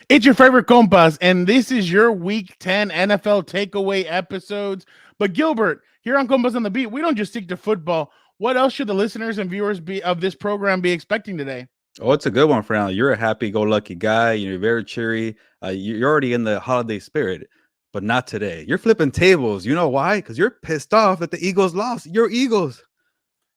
It's your favorite compas, and this is your Week 10 NFL takeaway episodes. But Gilbert, here on Compas on the Beat, we don't just stick to football. What else should the listeners and viewers be of this program be expecting today? Oh, it's a good one, Fernando. You're a happy-go-lucky guy. You're very cheery. You're already in the holiday spirit, but not today. You're flipping tables. You know why? Because you're pissed off that the Eagles lost. Your Eagles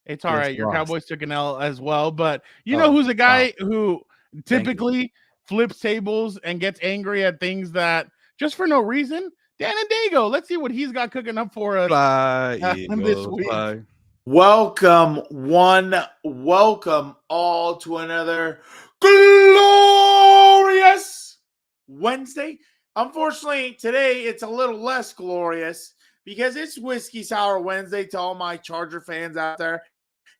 It's all just right. Your lost. Cowboys took an L as well, but you know Oh, who's a wow. guy who Thank you. typically flips tables and gets angry at things that just for no reason? Dan and Daygo. Let's see what he's got cooking up for us Fly, this Eagles, week. fly. Welcome all to another glorious Wednesday. Unfortunately, today it's a little less glorious because it's Whiskey Sour Wednesday to all my Charger fans out there.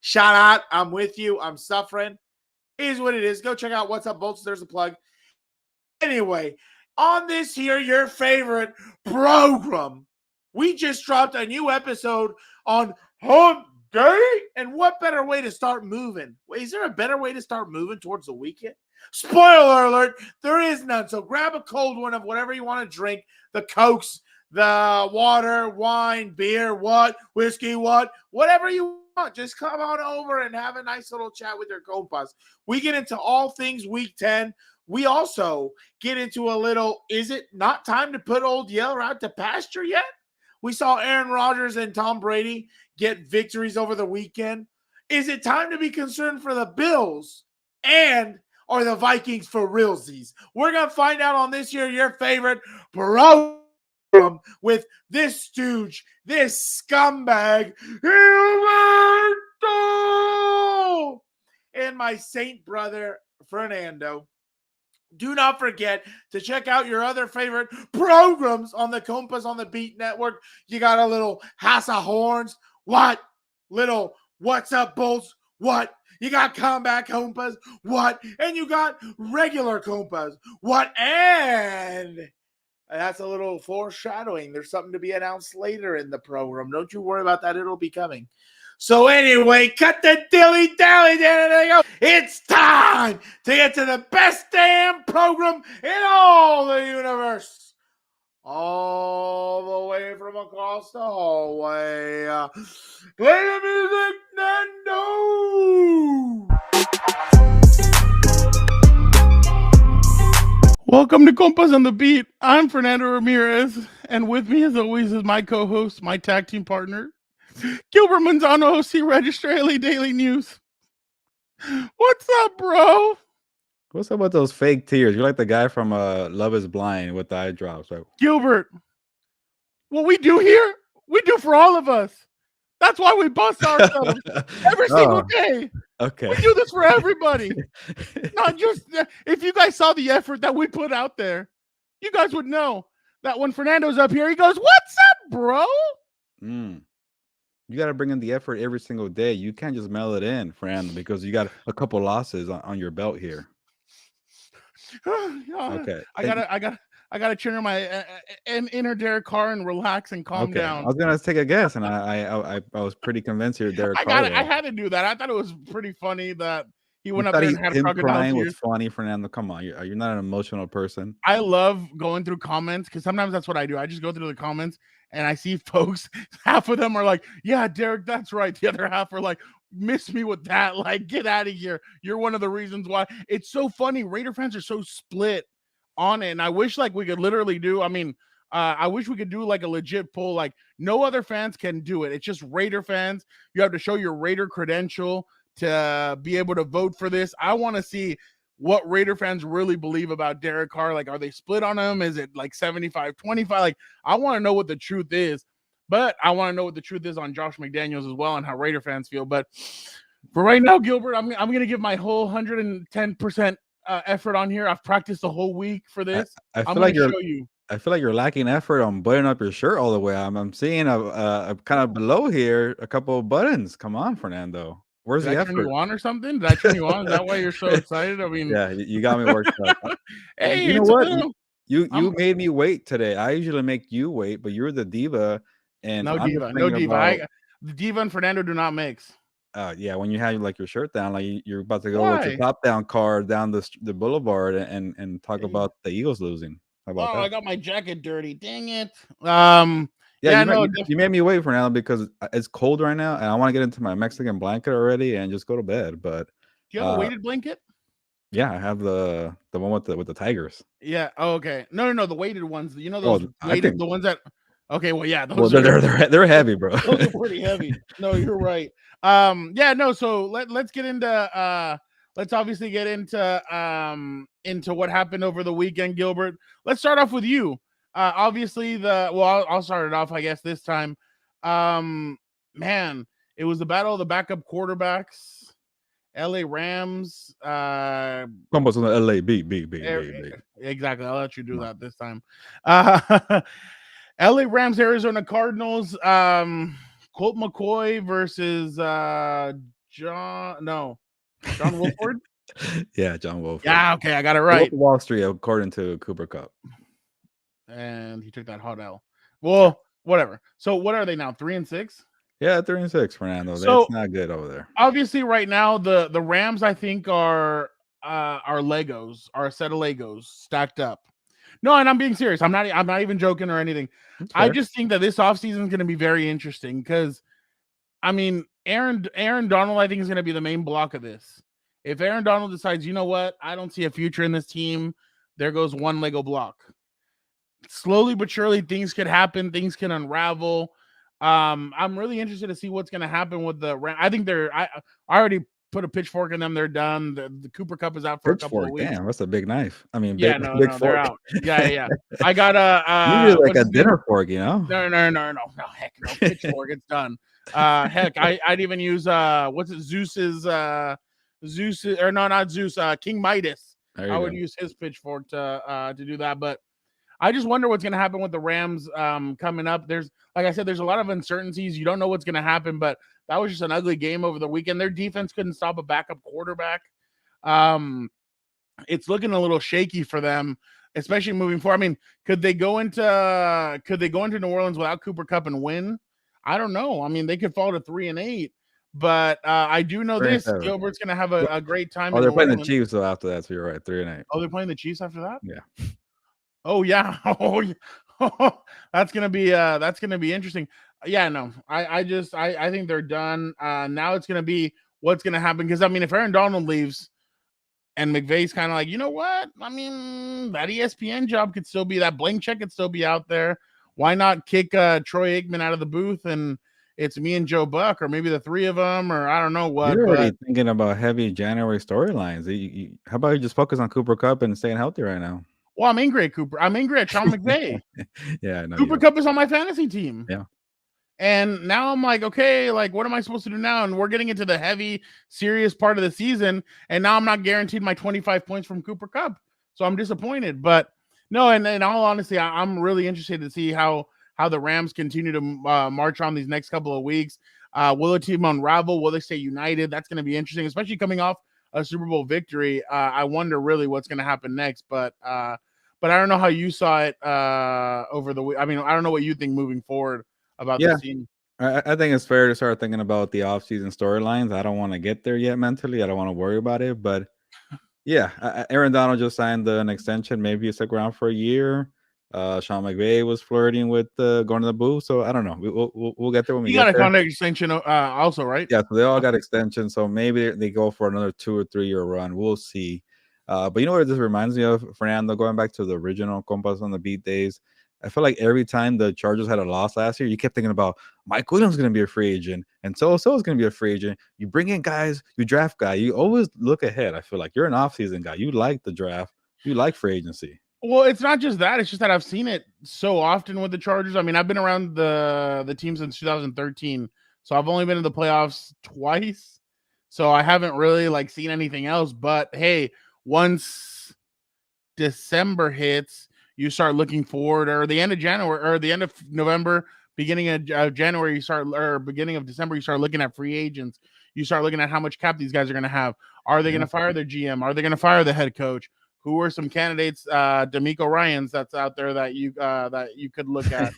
Shout out, I'm with you. I'm suffering. It is what it is. Go check out What's Up Bolts. There's a plug. Anyway, on this here, your favorite program, we just dropped a new episode on Hump Day. And what better way to start moving? Wait, is there a better way to start moving towards the weekend? Spoiler alert, there is none. So grab a cold one of whatever you want to drink, the Cokes, the water, wine, beer, whiskey, whatever you want. Just come on over and have a nice little chat with your compas. We get into all things Week 10. We also get into a little, is it not time to put old Yeller out to pasture yet? We saw Aaron Rodgers and Tom Brady get victories over the weekend. Is it time to be concerned for the Bills and or the Vikings for realsies? We're going to find out on this year, your favorite program with this stooge, this scumbag, Gilberto, and my saint brother, Fernando. Do not forget to check out your other favorite programs on the Compas on the Beat Network. You got a little House of Horns. What? Little What's Up Bolts. What? You got Combat Compas. What? And you got regular Compas. What? And that's a little foreshadowing. There's something to be announced later in the program. Don't you worry about that. It'll be coming. So anyway, cut the dilly-dally. There you go. It's time to get to the best damn program in all the universe. All the way from across the hallway. Play the music, Nando. Welcome to Compas on the Beat. I'm Fernando Ramirez, and with me, as always, is my co-host, my tag team partner, Gilbert Manzano, OC Register LA Daily News. What's up, bro? What's up with those fake tears? You're like the guy from Love is Blind with the eye drops. Like, Gilbert, what we do here, we do for all of us. That's why we bust ourselves every single day. Okay. We do this for everybody. Not just if you guys saw the effort that we put out there, you guys would know that when Fernando's up here, he goes, "What's up, bro?" You got to bring in the effort every single day. You can't just mail it in, Fernando, because you got a couple losses on your belt here. Okay. I gotta turn on my inner Derek Carr and relax and calm down. I was gonna take a guess, and I was pretty convinced you're Derek Carr. I had to do that. I thought it was pretty funny that he went You up thought there and had him crocodile crying tears. was funny, Fernando. Come on, you're not an emotional person. I love going through comments because sometimes that's what I do. I just go through the comments and I see folks. Half of them are like, "Yeah, Derek, that's right." The other half are like, "Miss me with that. Like, get out of here. You're one of the reasons why." It's so funny. Raider fans are so split on it, and I wish like we could literally do. I mean, I wish we could do like a legit poll. Like, no other fans can do it. It's just Raider fans. You have to show your Raider credential to be able to vote for this. I want to see what Raider fans really believe about Derek Carr. Like, are they split on him? Is it like 75-25? Like, I want to know what the truth is, but I want to know what the truth is on Josh McDaniels as well and how Raider fans feel. But for right now, Gilbert, I'm going to give my whole 110% effort on here. I've practiced the whole week for this. I feel I'm like going to show you. I feel like you're lacking effort on buttoning up your shirt all the way. I'm seeing a kind of below here a couple of buttons. Come on, Fernando. Where's Did the I turn effort? you on or something? Did I turn you on? Is that why you're so excited? I mean, Yeah, you got me worked up. hey, You know it's what? little, You made me wait today. I usually make you wait, but you're the diva, and no I'm just diva, no thinking diva. about. The diva and Fernando do not mix. Yeah, when you have like your shirt down, like you're about to go with your Why? top down car down the boulevard and talk Hey. about the Eagles losing. How about Oh, that? I got my jacket dirty. Dang it. Yeah, Yeah, no. you made me wait for now because it's cold right now and I want to get into my Mexican blanket already and just go to bed. But Do you have a weighted blanket? yeah, I have the one with the tigers. Yeah. Oh, okay. No. The weighted ones. You know those Oh, I weighted, think the ones that. Okay. Well, yeah, well those are they're heavy, bro. those are pretty heavy. No, you're right. Yeah. No. So let's get into. Let's obviously get into what happened over the weekend, Gilbert. Let's start off with you. Obviously I'll start it off, I guess, this time. Man, it was the battle of the backup quarterbacks. LA Rams. Compas on the LA B. Exactly. I'll let you do that this time. LA Rams, Arizona Cardinals. Colt McCoy versus John Wolford. Yeah, John Wolford. Yeah, okay, I got it right. Wall Street, according to Cooper Cup. And he took that hot L. Well, whatever. So what are they now? 3-6? Yeah, 3-6, Fernando. So, that's not good over there. Obviously, right now the Rams, I think, are Legos, are a set of Legos stacked up. No, and I'm being serious. I'm not even joking or anything. I just think that this offseason is going to be very interesting because, I mean, Aaron Donald, I think, is going to be the main block of this. If Aaron Donald decides, you know what, I don't see a future in this team, there goes one Lego block. Slowly but surely, things could happen. Things can unravel. I'm really interested to see what's going to happen with the Rams. I think I already put a pitchfork in them. They're done. The Cooper Cup is out for a couple of weeks. Damn, that's a big knife. I mean, yeah, big no, fork. they're out. Yeah. I got usually like a dinner fork, you know? No, heck, no pitchfork. It's done. Heck, I'd even use what's it? Zeus's or no, not Zeus. King Midas. I would use his pitchfork to do that, but I just wonder what's going to happen with the Rams coming up. Like I said, there's a lot of uncertainties. You don't know what's going to happen, but that was just an ugly game over the weekend. Their defense couldn't stop a backup quarterback. It's looking a little shaky for them, especially moving forward. I mean, could they go into New Orleans without Cooper Cup and win? I don't know. I mean, they could fall to 3-8, but I do know this: Gilbert's going to have a great time. Oh, they're playing the Chiefs though after that, so you're right, 3-8. Oh, they're playing the Chiefs after that? Yeah. Oh yeah. That's gonna be interesting. Yeah, no. I think they're done. Now it's gonna be what's gonna happen, because I mean, if Aaron Donald leaves and McVay's kind of like, you know what? I mean, that ESPN job could still be, that blank check could still be out there. Why not kick Troy Aikman out of the booth and it's me and Joe Buck, or maybe the three of them, or I don't know what. You're already thinking about heavy January storylines. How about you just focus on Cooper Cup and staying healthy right now? Well, I'm angry at Cooper. I'm angry at Sean McVay. Yeah, I know. Cooper Cup is on my fantasy team. Yeah. And now I'm like, okay, like, what am I supposed to do now? And we're getting into the heavy, serious part of the season. And now I'm not guaranteed my 25 points from Cooper Cup. So I'm disappointed. But no, and in all honesty, I'm really interested to see how the Rams continue to march on these next couple of weeks. Will the team unravel? Will they stay united? That's going to be interesting, especially coming off a Super Bowl victory. I wonder really what's going to happen next. But I don't know how you saw it over the week. I mean, I don't know what you think moving forward about the team. I think it's fair to start thinking about the offseason storylines. I don't want to get there yet mentally. I don't want to worry about it. But yeah, Aaron Donald just signed an extension. Maybe he stuck around for a year. Sean McVay was flirting with going to the booth. So I don't know. We'll get there when we get there. You got a contract extension also, right? Yeah, so they all got extensions. So maybe they go for another 2 or 3 year run. We'll see. But you know what this reminds me of, Fernando, going back to the original Compas on the Beat days. I feel like every time the Chargers had a loss last year, you kept thinking about Mike Williams is going to be a free agent, and so-and-so is going to be a free agent. You bring in guys, you draft guys. You always look ahead. I feel like you're an offseason guy. You like the draft. You like free agency. Well, it's not just that. It's just that I've seen it so often with the Chargers. I mean, I've been around the team since 2013, so I've only been in the playoffs twice. So I haven't really like seen anything else. But hey, once December hits, you start looking forward, or the end of January, or the end of November, beginning of January, beginning of December, you start looking at free agents. You start looking at how much cap these guys are going to have. Are they going to fire their GM? Are they going to fire the head coach? who are some candidates, D'Amico Ryans that's out there that you could look at.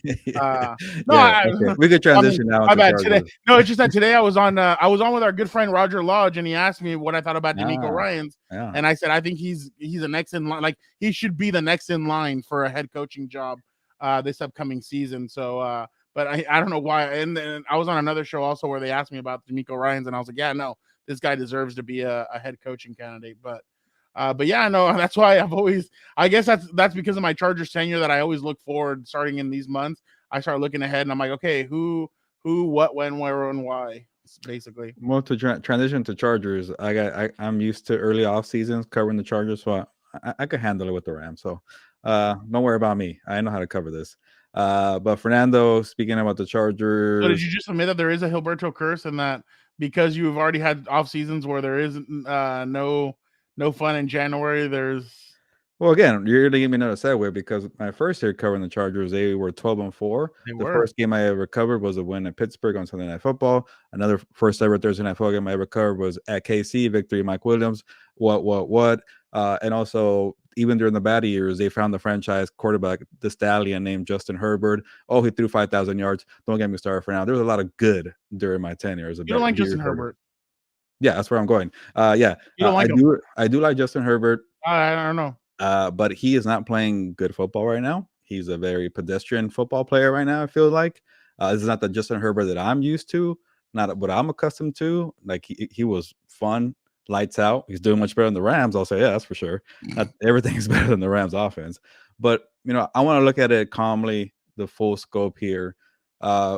No, Yeah, okay. We could I mean, transition now my into bad. Today, Chargers. no, it's just that today I was on with our good friend Roger Lodge, and he asked me what I thought about D'Amico Ah, Ryans, yeah. and I said I think he's the next in line. Like he should be the next in line for a head coaching job this upcoming season. So, but I don't know why. And then I was on another show also where they asked me about D'Amico Ryans, and I was like, yeah, no, this guy deserves to be a head coaching candidate. But yeah, no, that's why I guess that's because of my Chargers tenure that I always look forward starting in these months. I start looking ahead and I'm like, okay, who, what, when, where, and why, basically. Well, to transition to Chargers, I'm used to early off seasons covering the Chargers, so I can handle it with the Rams. So don't worry about me. I know how to cover this. But Fernando, speaking about the Chargers. So did you just admit that there is a Gilberto curse and that because you've already had off seasons where there is no fun in January, there's Well, again, you're going to give me another segue because my first year covering the Chargers, they were 12-4. The first game I ever covered was a win at Pittsburgh on Sunday Night Football. Another first ever Thursday Night Football game I ever covered was at KC, victory Mike Williams. What? And also, even during the bad years, they found the franchise quarterback, the stallion named Justin Herbert. Oh, he threw 5,000 yards. Don't get me started for now. There was a lot of good during my tenure as a you don't like Justin Herbert. Yeah, that's where I'm going. Yeah, you don't like him. I do like Justin Herbert. I don't know. But he is not playing good football right now. He's a very pedestrian football player right now, I feel like. This is not the Justin Herbert that I'm used to, not what I'm accustomed to. Like, he was fun, lights out. He's doing much better than the Rams. I'll say, yeah, that's for sure. Not everything is better than the Rams offense. But, I want to look at it calmly, the full scope here.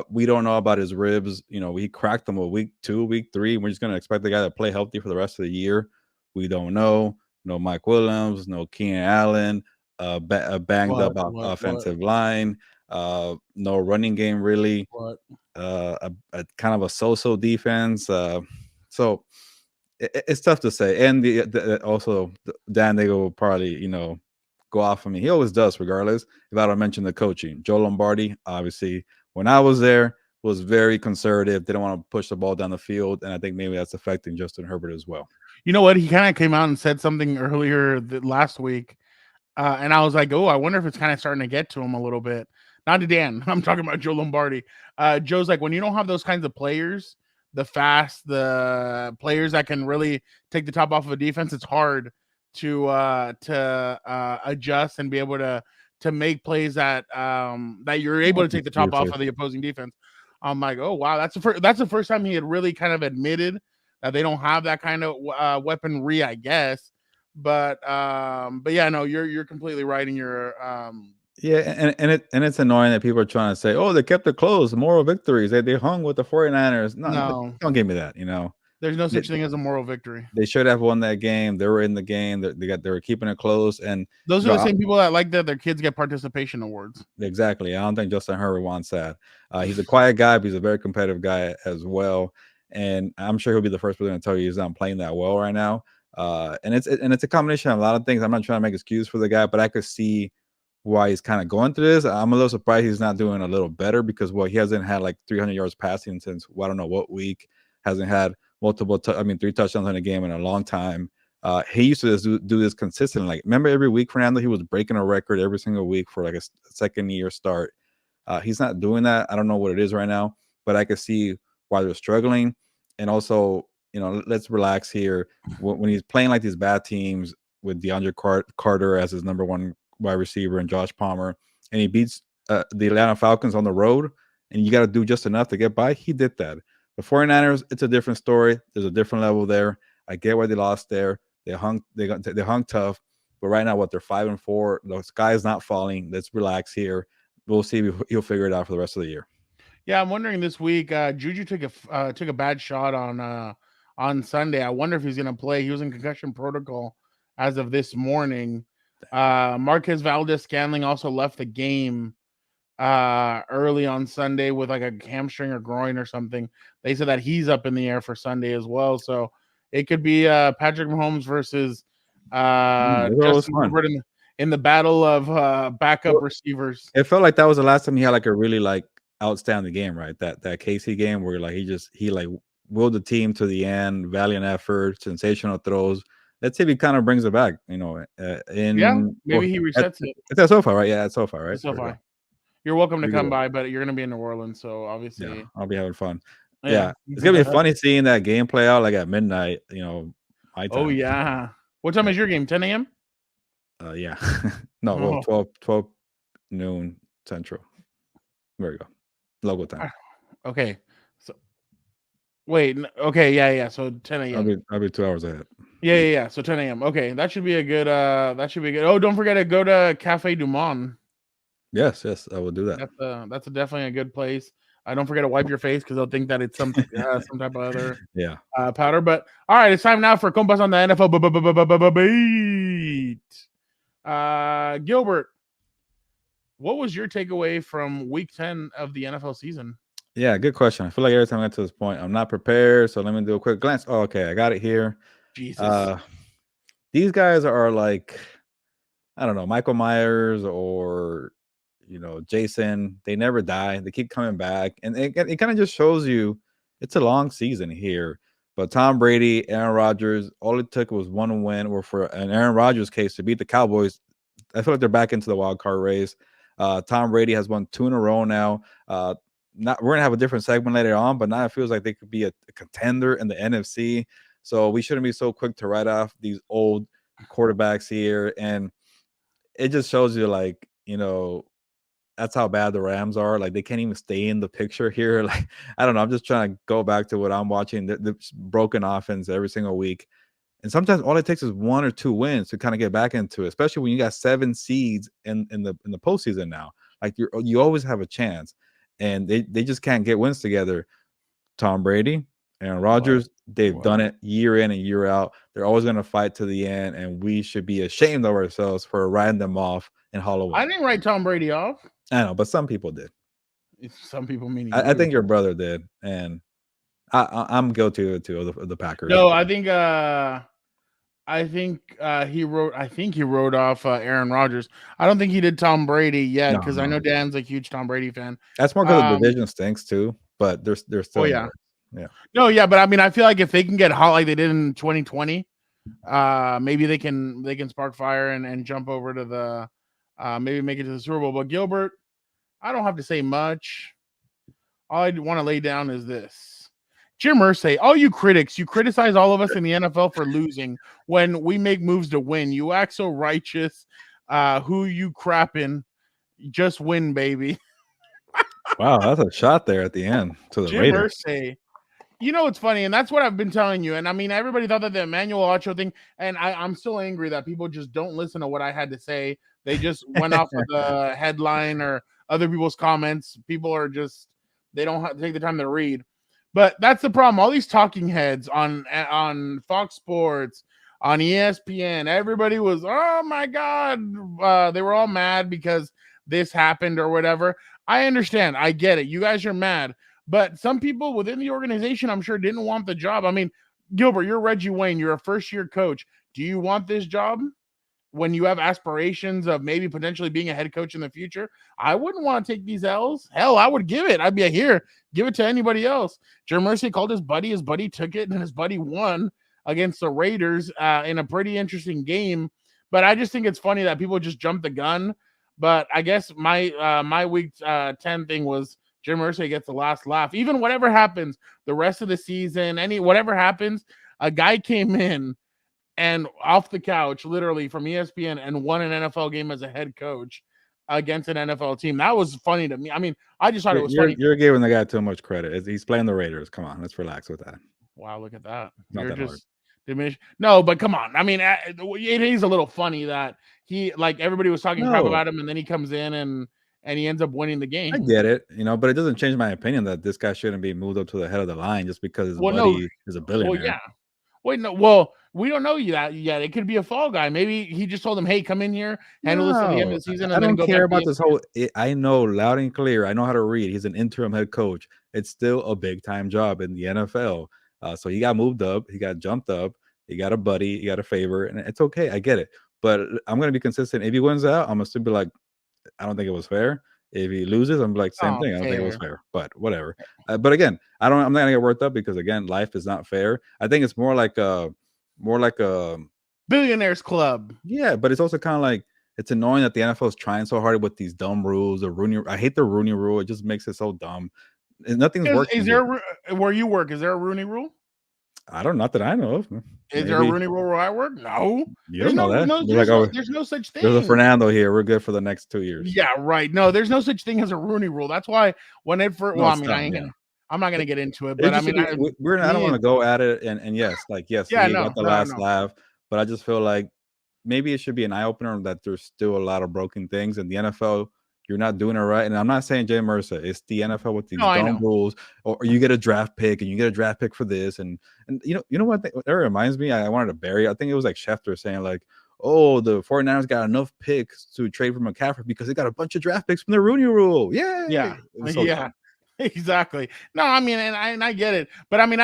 We don't know about his ribs. We cracked them week 2, week 3. We're just going to expect the guy to play healthy for the rest of the year. We don't know. No Mike Williams, no Keenan Allen, a banged up offensive line, no running game really, a kind of a so-so defense. So it's tough to say. And also Dan Daygo will probably go off of me. He always does, regardless. If I don't mention the coaching, Joe Lombardi, obviously, when I was there, was very conservative. Didn't want to push the ball down the field, and I think maybe that's affecting Justin Herbert as well. You know what? He kind of came out and said something earlier last week, and I was like, "Oh, I wonder if it's kind of starting to get to him a little bit." Not to Dan. I'm talking about Joe Lombardi. Joe's like, when you don't have those kinds of players, the players that can really take the top off of a defense, it's hard to adjust and be able to make plays that you're able to take the top off of the opposing defense. I'm like, oh wow, that's the first time he had really kind of admitted that they don't have that kind of weaponry, I guess. But yeah, no, you're completely right in your yeah, and it's annoying that people are trying to say, oh, they kept it close, moral victories. They hung with the 49ers. No, don't give me that. There's no such thing as a moral victory. They should have won that game. They were in the game. They were keeping it close. And those are the same people that like that their kids get participation awards. Exactly. I don't think Justin Herbert wants that. He's a quiet guy, but he's a very competitive guy as well. And I'm sure he'll be the first person to tell you he's not playing that well right now. And it's a combination of a lot of things. I'm not trying to make excuses for the guy, but I could see why he's kind of going through this. I'm a little surprised he's not doing a little better because he hasn't had like 300 yards passing since I don't know what week. Hasn't had 3 touchdowns in a game in a long time. He used to do this consistently. Like, remember every week, Fernando, he was breaking a record every single week for like a second year start. He's not doing that. I don't know what it is right now, but I could see why they're struggling. And also, let's relax here. When he's playing like these bad teams with DeAndre Carter as his number 1 wide receiver and Josh Palmer, and he beats the Atlanta Falcons on the road, and you got to do just enough to get by, he did that. The 49ers, it's a different story. There's a different level there. I get why they lost there. They hung tough. But right now, they're 5-4. The sky is not falling. Let's relax here. We'll see if he'll figure it out for the rest of the year. Yeah, I'm wondering this week. Juju took a bad shot on Sunday. I wonder if he's going to play. He was in concussion protocol as of this morning. Marquez Valdez-Scantling also left the game early on Sunday with like a hamstring or groin or something. They said that he's up in the air for Sunday as well. So it could be Patrick Mahomes versus Justin Herbert in the battle of backup receivers. It felt like that was the last time he had like a really like outstanding game, right? That KC game where like he willed the team to the end, valiant effort, sensational throws. let's see if he kind of brings it back. Maybe he resets it. It's at SoFi, right? Yeah, at SoFi, right? SoFi. You're welcome to come go. by, but you're gonna be in New Orleans, so obviously, yeah, I'll be having fun. Yeah, it's gonna be funny seeing that game play out like at midnight. My time. Oh yeah. What time is your game? 10 a.m. Yeah. No, well, 12 noon Central. There we go. Local time. Okay. So wait. Okay. Yeah. So 10 a.m. I'll be 2 hours ahead. Yeah. So 10 a.m. Okay, that should be a good. That should be good. Oh, don't forget to go to Cafe Du Monde. Yes, I will do that. That's definitely a good place. Don't forget to wipe your face because they'll think that it's some type of other powder. But all right, it's time now for Compas on the NFL beat. Gilbert, what was your takeaway from Week 10 of the NFL season? Yeah, good question. I feel like every time I get to this point, I'm not prepared. So let me do a quick glance. Oh, okay, I got it here. Jesus. These guys are like, I don't know, Michael Myers or Jason. They never die. They keep coming back, and it kind of just shows you it's a long season here. But Tom Brady, Aaron Rodgers, all it took was one win, or for an Aaron Rodgers case to beat the Cowboys. I feel like they're back into the wild card race. Tom Brady has won 2 in a row now. We're gonna have a different segment later on, but now it feels like they could be a contender in the NFC. So we shouldn't be so quick to write off these old quarterbacks here, and it just shows you, like, that's how bad the Rams are. Like, they can't even stay in the picture here. Like, I don't know. I'm just trying to go back to what I'm watching, the broken offense every single week. And sometimes all it takes is 1 or 2 wins to kind of get back into it, especially when you got 7 seeds in the postseason now. Like, you always have a chance, and they just can't get wins together. Tom Brady, Aaron Rodgers, they've done it year in and year out. They're always going to fight to the end, and we should be ashamed of ourselves for writing them off in Halloween. I didn't write Tom Brady off. I know, but some people did. Some people, meaning I think your brother did, and I'm guilty too of the Packers. No, I think he wrote off Aaron Rodgers. I don't think he did Tom Brady yet, because I know Dan's a huge Tom Brady fan. That's more because the division stinks too, but they're still. Oh yeah. No, yeah, but I mean, I feel like if they can get hot like they did in 2020, maybe they can spark fire and jump over to the maybe make it to the Super Bowl. But Gilbert, I don't have to say much. All I want to lay down is this. Jim Irsay, all you critics, you criticize all of us in the NFL for losing when we make moves to win. You act so righteous. Who you crapping? Just win, baby. Wow, that's a shot there at the end to the Jim Raiders. Irsay. It's funny, and that's what I've been telling you. And I mean, everybody thought that the Emmanuel Ocho thing, and I'm still angry that people just don't listen to what I had to say. They just went off of the headline or other people's comments. People are just, they don't have to take the time to read. But that's the problem. All these talking heads on Fox Sports, on ESPN, everybody was, oh my God. They were all mad because this happened or whatever. I understand. I get it. You guys are mad. But some people within the organization, I'm sure, didn't want the job. I mean, Gilbert, you're Reggie Wayne. You're a first-year coach. Do you want this job when you have aspirations of maybe potentially being a head coach in the future? I wouldn't want to take these L's. Hell, I would give it. I'd be here. Give it to anybody else. Jim Irsay called his buddy. His buddy took it, and his buddy won against the Raiders in a pretty interesting game. But I just think it's funny that people just jump the gun. But I guess my week 10 thing was Jim Irsay gets the last laugh. Even whatever happens the rest of the season, whatever happens, a guy came in and off the couch, literally from ESPN, and won an NFL game as a head coach against an NFL team. That was funny to me. I mean, I just thought it was funny. You're giving the guy too much credit. He's playing the Raiders. Come on, let's relax with that. Wow, look at that. Not You're that just diminished. No, but come on. I mean, it is a little funny that he, like, everybody was talking crap about him, and then he comes in and he ends up winning the game. I get it, but it doesn't change my opinion that this guy shouldn't be moved up to the head of the line just because his buddy is a billionaire. Well, yeah. Wait, no. Well, we don't know that yet. It could be a fall guy. Maybe he just told him, "Hey, come in here, handle this at the end of the season." I don't care about this whole. I know loud and clear. I know how to read. He's an interim head coach. It's still a big time job in the NFL. So he got moved up. He got jumped up. He got a buddy. He got a favor, and it's okay. I get it. But I'm gonna be consistent. If he wins out, I'm gonna still be like, I don't think it was fair. If he loses, I'm like, same thing. I don't think it was fair, but whatever. But again, I'm not gonna get worked up because again, life is not fair. I think it's more like a Billionaires Club. Yeah, but it's also kind of like it's annoying that the NFL is trying so hard with these dumb rules. The Rooney, I hate the Rooney rule. It just makes it so dumb. Nothing's working. Is there where you work? Is there a Rooney rule? I don't, not that I know of. Is there a Rooney rule where I work? No. You don't know that. There's no such thing. There's a Fernando here. We're good for the next 2 years. Yeah, right. No, there's no such thing as a Rooney rule. That's why when it first, well, I mean, I'm not gonna get into it, but I mean, I don't want to go at it. And yes, yeah, got the last laugh, but I just feel like maybe it should be an eye opener that there's still a lot of broken things in the NFL. You're not doing it right. And I'm not saying Jay Mercer. It's the NFL with these dumb rules, or you get a draft pick and you get a draft pick for this. And you know what that reminds me? I wanted to bury. I think it was like Schefter saying like, oh, the 49ers got enough picks to trade for McCaffrey because they got a bunch of draft picks from the Rooney rule. Yeah. Yeah. Exactly. No, I mean, and I get it. But I mean,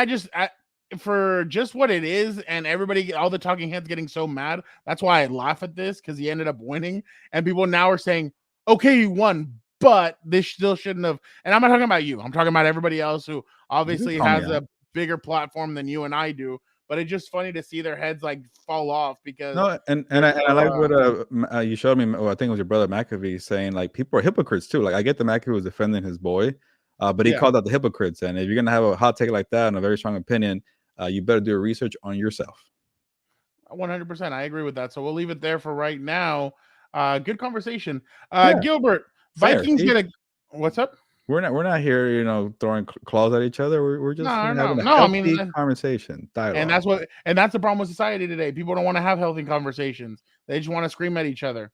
for just what it is, and everybody, all the talking heads getting so mad. That's why I laugh at this, because he ended up winning. And people now are saying, okay, you won, but this still shouldn't have. And I'm not talking about you. I'm talking about everybody else who obviously has a bigger platform than you and I do. But it's just funny to see their heads like fall off because. No, and I like what you showed me. Well, I think it was your brother McAfee saying like people are hypocrites too. Like I get the McAfee was defending his boy, but he called out the hypocrites. And if you're gonna have a hot take like that and a very strong opinion, you better do research on yourself. 100%, I agree with that. So we'll leave it there for right now. Good conversation. Gilbert, Vikings get a what's up? We're not here, throwing claws at each other. We're just having a healthy conversation, dialogue. And that's the problem with society today. People don't want to have healthy conversations. They just want to scream at each other.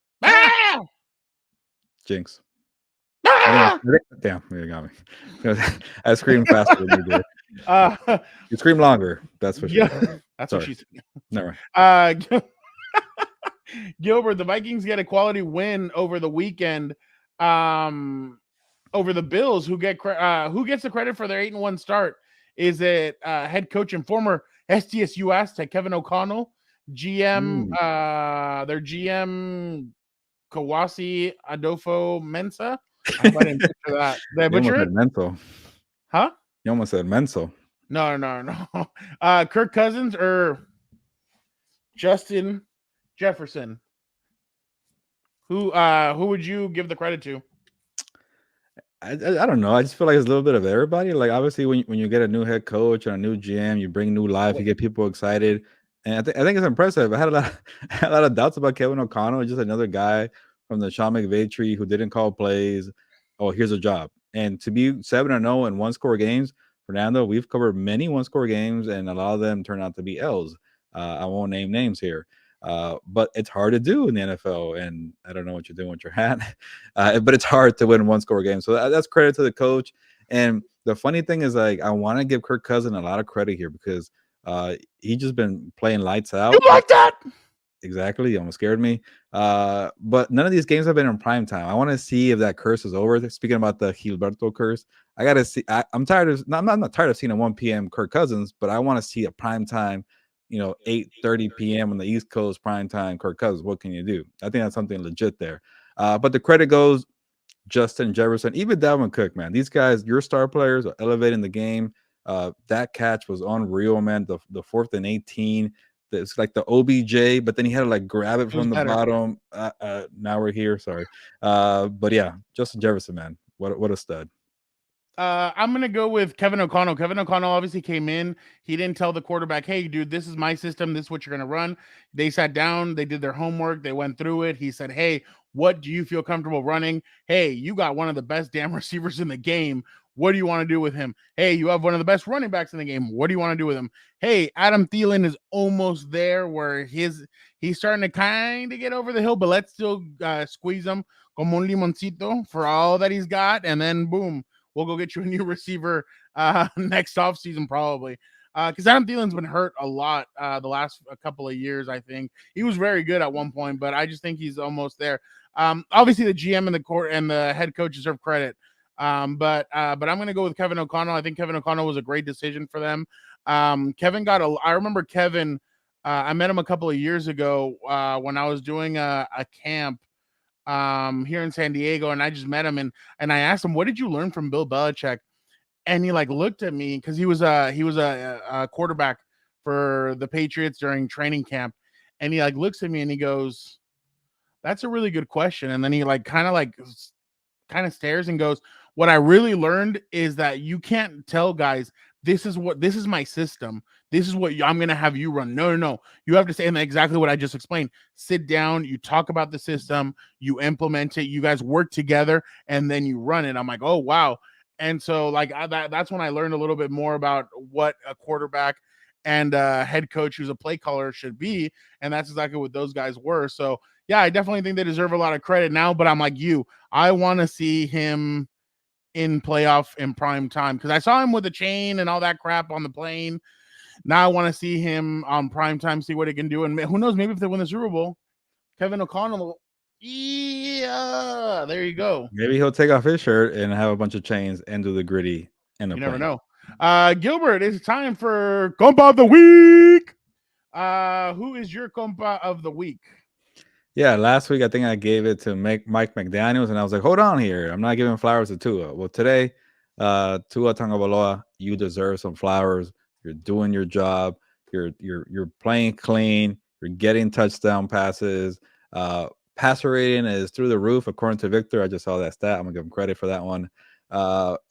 Jinx. Damn, you got me. I scream faster than you do. You scream longer. That's for sure. Yeah, that's what she said. Never. Gilbert, the Vikings get a quality win over the weekend, over the Bills, who gets the credit for their 8-1 start? Is it head coach and former SDSU Aztec Kevin O'Connell, GM, their GM Kawasi Adolfo Mensah? I didn't picture that. Did I butcher it? Mental. Huh? You almost said mental. No. Kirk Cousins or Justin Jefferson? Who would you give the credit to? I don't know. I just feel like it's a little bit of everybody. Like obviously, when you get a new head coach and a new GM, you bring new life, you get people excited, and I think it's impressive. I had a lot of doubts about Kevin O'Connell, just another guy from the Sean McVay tree who didn't call plays. Oh, here's a job, and to be 7-0 in one-score games, Fernando, we've covered many one-score games, and a lot of them turn out to be L's. I won't name names here. But it's hard to do in the NFL, and I don't know what you're doing with your hat, but it's hard to win one-score games. So that's credit to the coach. And the funny thing is, like, I want to give Kirk Cousins a lot of credit here because he just been playing lights out. You like that? Exactly. You almost scared me. But none of these games have been in prime time. I want to see if that curse is over. Speaking about the Gilberto curse, I got to see. I'm tired of. I'm not tired of seeing a 1 p.m. Kirk Cousins, but I want to see a prime time. 8:30 p.m. on the East Coast, prime time, Kirk Cousins. What can you do? I think that's something legit there. But the credit goes Justin Jefferson, even Dalvin Cook, man. These guys, your star players, are elevating the game. That catch was unreal, man. The 4th and 18. It's like the OBJ, but then he had to like grab it from the bottom. Now we're here. Sorry. But yeah, Justin Jefferson, man. What a stud. I'm going to go with Kevin O'Connell. Kevin O'Connell obviously came in. He didn't tell the quarterback, hey, dude, this is my system. This is what you're going to run. They sat down. They did their homework. They went through it. He said, hey, what do you feel comfortable running? Hey, you got one of the best damn receivers in the game. What do you want to do with him? Hey, you have one of the best running backs in the game. What do you want to do with him? Hey, Adam Thielen is almost there where he's starting to kind of get over the hill, but let's still squeeze him como un limoncito for all that he's got. And then boom. We'll go get you a new receiver next offseason probably. Because Adam Thielen's been hurt a lot the last couple of years, I think. He was very good at one point, but I just think he's almost there. Obviously, the GM and the court and the head coach deserve credit. But I'm going to go with Kevin O'Connell. I think Kevin O'Connell was a great decision for them. Kevin I remember Kevin, I met him a couple of years ago when I was doing a camp here in San Diego, and I just met him and I asked him, what did you learn from Bill Belichick? And he like looked at me because he was a quarterback for the Patriots during training camp, And he like looks at me and he goes, "That's a really good question." And then he kind of stares and goes, "What I really learned is that you can't tell guys this is my system. This is what I'm gonna have you run. No, no, no. You have to say exactly what I just explained. Sit down, you talk about the system, you implement it, you guys work together, and then you run it." I'm like, "Oh wow." And so that's when I learned a little bit more about what a quarterback and head coach who's a play caller should be, and that's exactly what those guys were. So yeah, I definitely think they deserve a lot of credit now, but I'm like you. I want to see him in playoff in prime time because I saw him with a chain and all that crap on the plane. Now I want to see him on prime time, see what he can do. And who knows, maybe if they win the Super Bowl, Kevin O'Connell. Yeah, there you go. Maybe he'll take off his shirt and have a bunch of chains and do the gritty in the You never plane. know. Gilbert, it's time for Compa of the Week. Who is your Compa of the Week? Yeah, last week I think I gave it to Mike McDaniels, and I was like, hold on here. I'm not giving flowers to Tua. Well, today, Tua Tagovailoa, you deserve some flowers. You're doing your job. You're playing clean. You're getting touchdown passes. Passer rating is through the roof, according to Victor. I just saw that stat. I'm gonna give him credit for that one.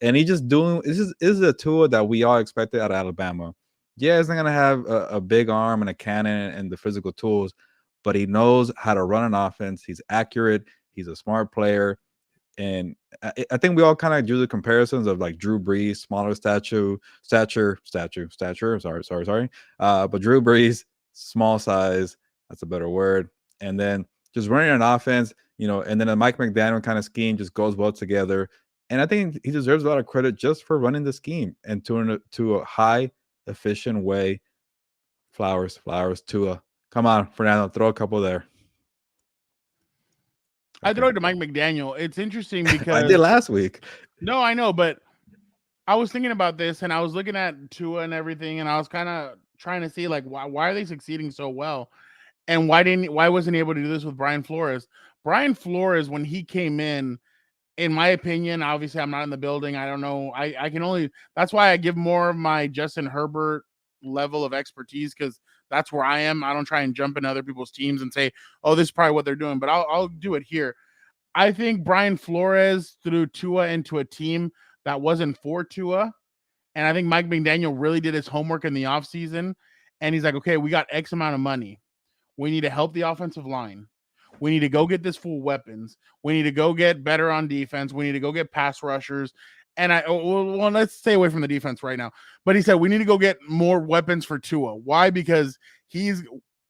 And he just doing this is a Tua that we all expected out of Alabama. Yeah, he's not gonna have a big arm and a cannon and the physical tools, but he knows how to run an offense. He's accurate. He's a smart player. And I think we all kind of do the comparisons of like Drew Brees, smaller stature. Sorry. But Drew Brees, small size. That's a better word. And then just running an offense, and then a Mike McDaniel kind of scheme just goes well together. And I think he deserves a lot of credit just for running the scheme and doing it to a high, efficient way. Flowers, Tua. Come on, Fernando, throw a couple there. I throw it to Mike McDaniel. It's interesting because I did last week. No, I know, but I was thinking about this and I was looking at Tua and everything, and I was kind of trying to see why are they succeeding so well, and why wasn't he able to do this with Brian Flores? Brian Flores, when he came in my opinion, obviously I'm not in the building. I don't know. I can only that's why I give more of my Justin Herbert level of expertise because that's where I am. I don't try and jump into other people's teams and say, "Oh, this is probably what they're doing," but I'll do it here. I think Brian Flores threw Tua into a team that wasn't for Tua. And I think Mike McDaniel really did his homework in the offseason. And he's like, okay, we got X amount of money. We need to help the offensive line. We need to go get this full weapons. We need to go get better on defense. We need to go get pass rushers. And let's stay away from the defense right now. But he said we need to go get more weapons for Tua. Why? Because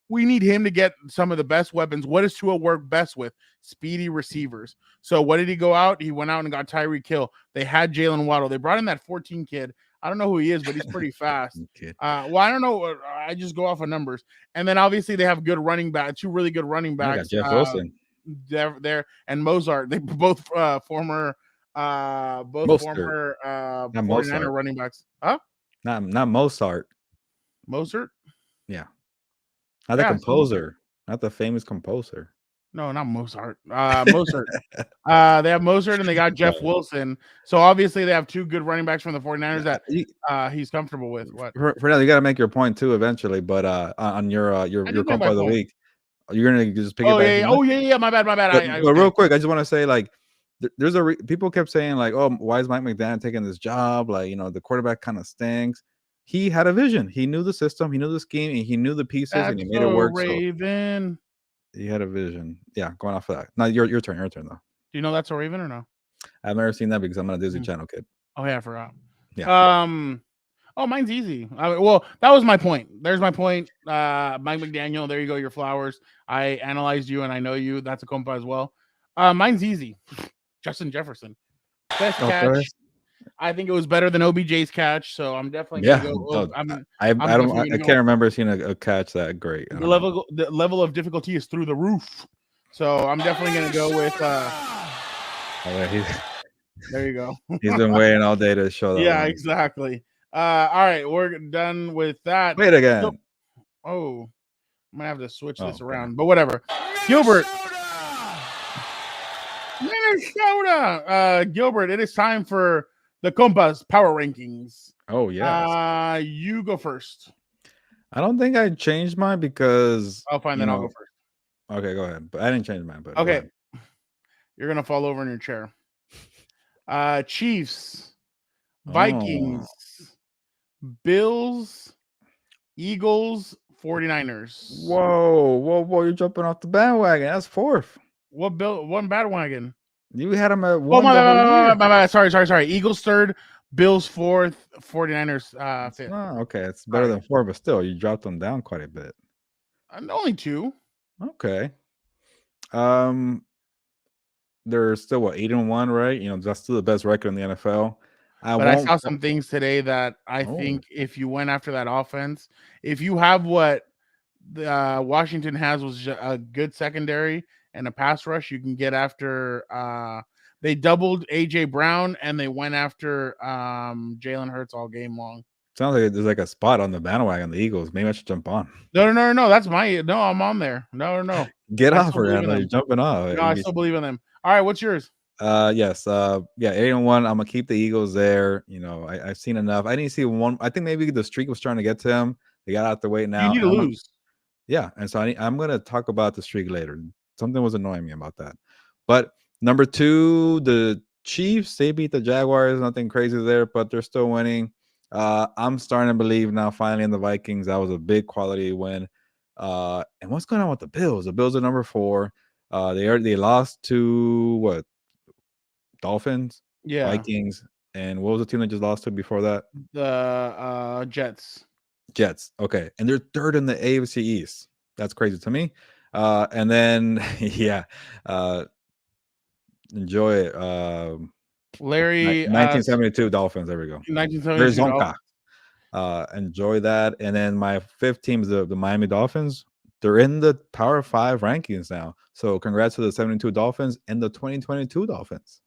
we need him to get some of the best weapons. What does Tua work best with? Speedy receivers. So what did he go out? He went out and got Tyreek Hill. They had Jalen Waddle. They brought in that 14 kid. I don't know who he is, but he's pretty fast. Well, I don't know. I just go off of numbers. And then obviously they have good running back, two really good running backs. Jeff Wilson. There and Mozart. They both former 49er running backs. Huh? Not Mozart. Mozart? Yeah. Not the composer. Not the famous composer. No, not Mozart. Mozart. They have Mozart and they got Jeff Wilson. So obviously they have two good running backs from the 49ers that he's comfortable with. What? Fernando, you got to make your point too eventually, but on your compa of the week, you're gonna just pick it back. Yeah. My bad. But real quick, I just want to say there's people kept saying oh, why is Mike McDaniel taking this job? The quarterback kind of stinks. He had a vision. He knew the system. He knew the scheme. And he knew the pieces, and he made it work. Raven. So he had a vision. Yeah, going off of that. Now your turn. Your turn though. Do you know that's a Raven or no? I've never seen that because I'm not a Disney Channel kid. Oh yeah, I forgot. Yeah. Oh, mine's easy. Well, that was my point. There's my point. Mike McDaniel. There you go. Your flowers. I analyzed you, and I know you. That's a compa as well. Mine's easy. Justin Jefferson. Best catch. I think it was better than OBJ's catch, so I'm definitely gonna go. I can't remember seeing a catch that great. The level of difficulty is through the roof, so I'm definitely gonna go with. There you go. He's been waiting all day to show that. Yeah, exactly. All right, we're done with that. Wait again. I'm gonna have to switch this around, but whatever. Gilbert. Minnesota. Gilbert, it is time for the Compas Power Rankings. Oh, yeah. You go first. I don't think I changed mine because Oh, fine, then I'll go first. Okay, go ahead. But I didn't change mine. But go Okay, ahead. you're gonna fall over in your chair. Chiefs, Oh, Vikings, Bills, Eagles, 49ers. whoa! You're jumping off the bandwagon. That's fourth. What bill? One bandwagon. You had them at Oh one the whole year. my bad. Sorry. Eagles third, Bills fourth, 49ers fifth. Oh, okay. It's better Sorry. than four, but still, you dropped them down quite a bit. Only two. Okay. Um, they're still what 8-1, right? That's still the best record in the NFL. But I saw some things today that I think if you went after that offense, if you have what the Washington has was a good secondary and a pass rush, you can get after. They doubled AJ Brown and they went after Jalen Hurts all game long. Sounds like there's like a spot on the bandwagon. The Eagles. Maybe I should jump on. No. That's I'm on there. No. Get I off, still believe in Fernando. You're them. jumping off. No, I still believe in them. All right, what's yours? Yes. Yeah, 8-1. I'm gonna keep the Eagles there. I've seen enough. I didn't see one. I think maybe the streak was trying to get to him. They got out the way now. You need to lose. Yeah, and so I'm gonna talk about the streak later. Something was annoying me about that. But number 2, the Chiefs, they beat the Jaguars. Nothing crazy there, but they're still winning. I'm starting to believe now finally in the Vikings. That was a big quality win. And what's going on with the Bills? The Bills are number 4. They lost to what? Dolphins, Yeah, Vikings, and what was the team that just lost to before that? the Jets. Jets. Okay, and they're third in the AFC East. That's crazy to me. And then yeah, enjoy it. Larry, 1972 Dolphins. There we go. 1972 Arizona. Enjoy that. And then my 5th team is the Miami Dolphins. They're in the Power 5 rankings now. So congrats to the 72 Dolphins and the 2022 Dolphins.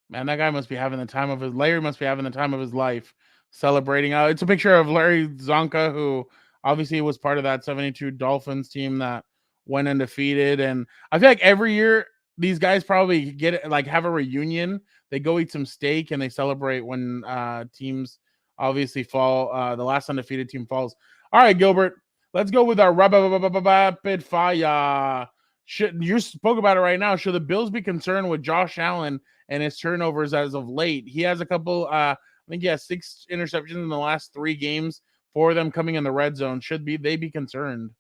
Man, that guy must be having the time of his. Larry must be having the time of his life, celebrating. It's a picture of Larry Zonka, who obviously was part of that 72 Dolphins team that went undefeated. And I feel like every year these guys probably have a reunion. They go eat some steak and they celebrate when teams obviously fall. The last undefeated team falls. All right, Gilbert, let's go with our rapid fire. You spoke about it right now. Should the Bills be concerned with Josh Allen and his turnovers as of late? He has a couple, I think he has 6 interceptions in the last 3 games, 4 of them coming in the red zone. Should they be concerned?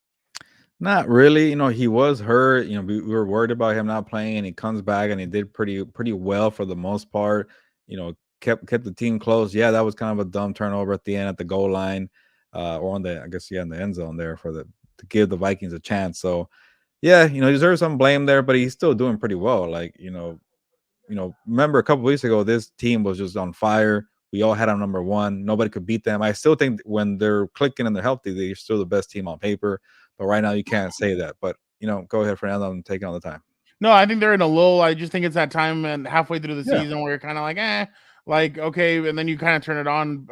Not really. He was hurt. We were worried about him not playing, and he comes back and he did pretty well for the most part. Kept the team close. Yeah, that was kind of a dumb turnover at the end at the goal line, or in the end zone there to give the Vikings a chance. So yeah, he deserves some blame there, but he's still doing pretty well. Remember a couple weeks ago, this team was just on fire. We all had them number 1. Nobody could beat them. I still think when they're clicking and they're healthy, they're still the best team on paper. But right now, you can't say that. But, go ahead, Fernando. I'm taking all the time. No, I think they're in a lull. I just think it's that time and halfway through the season where you're kind of like, okay. And then you kind of turn it on.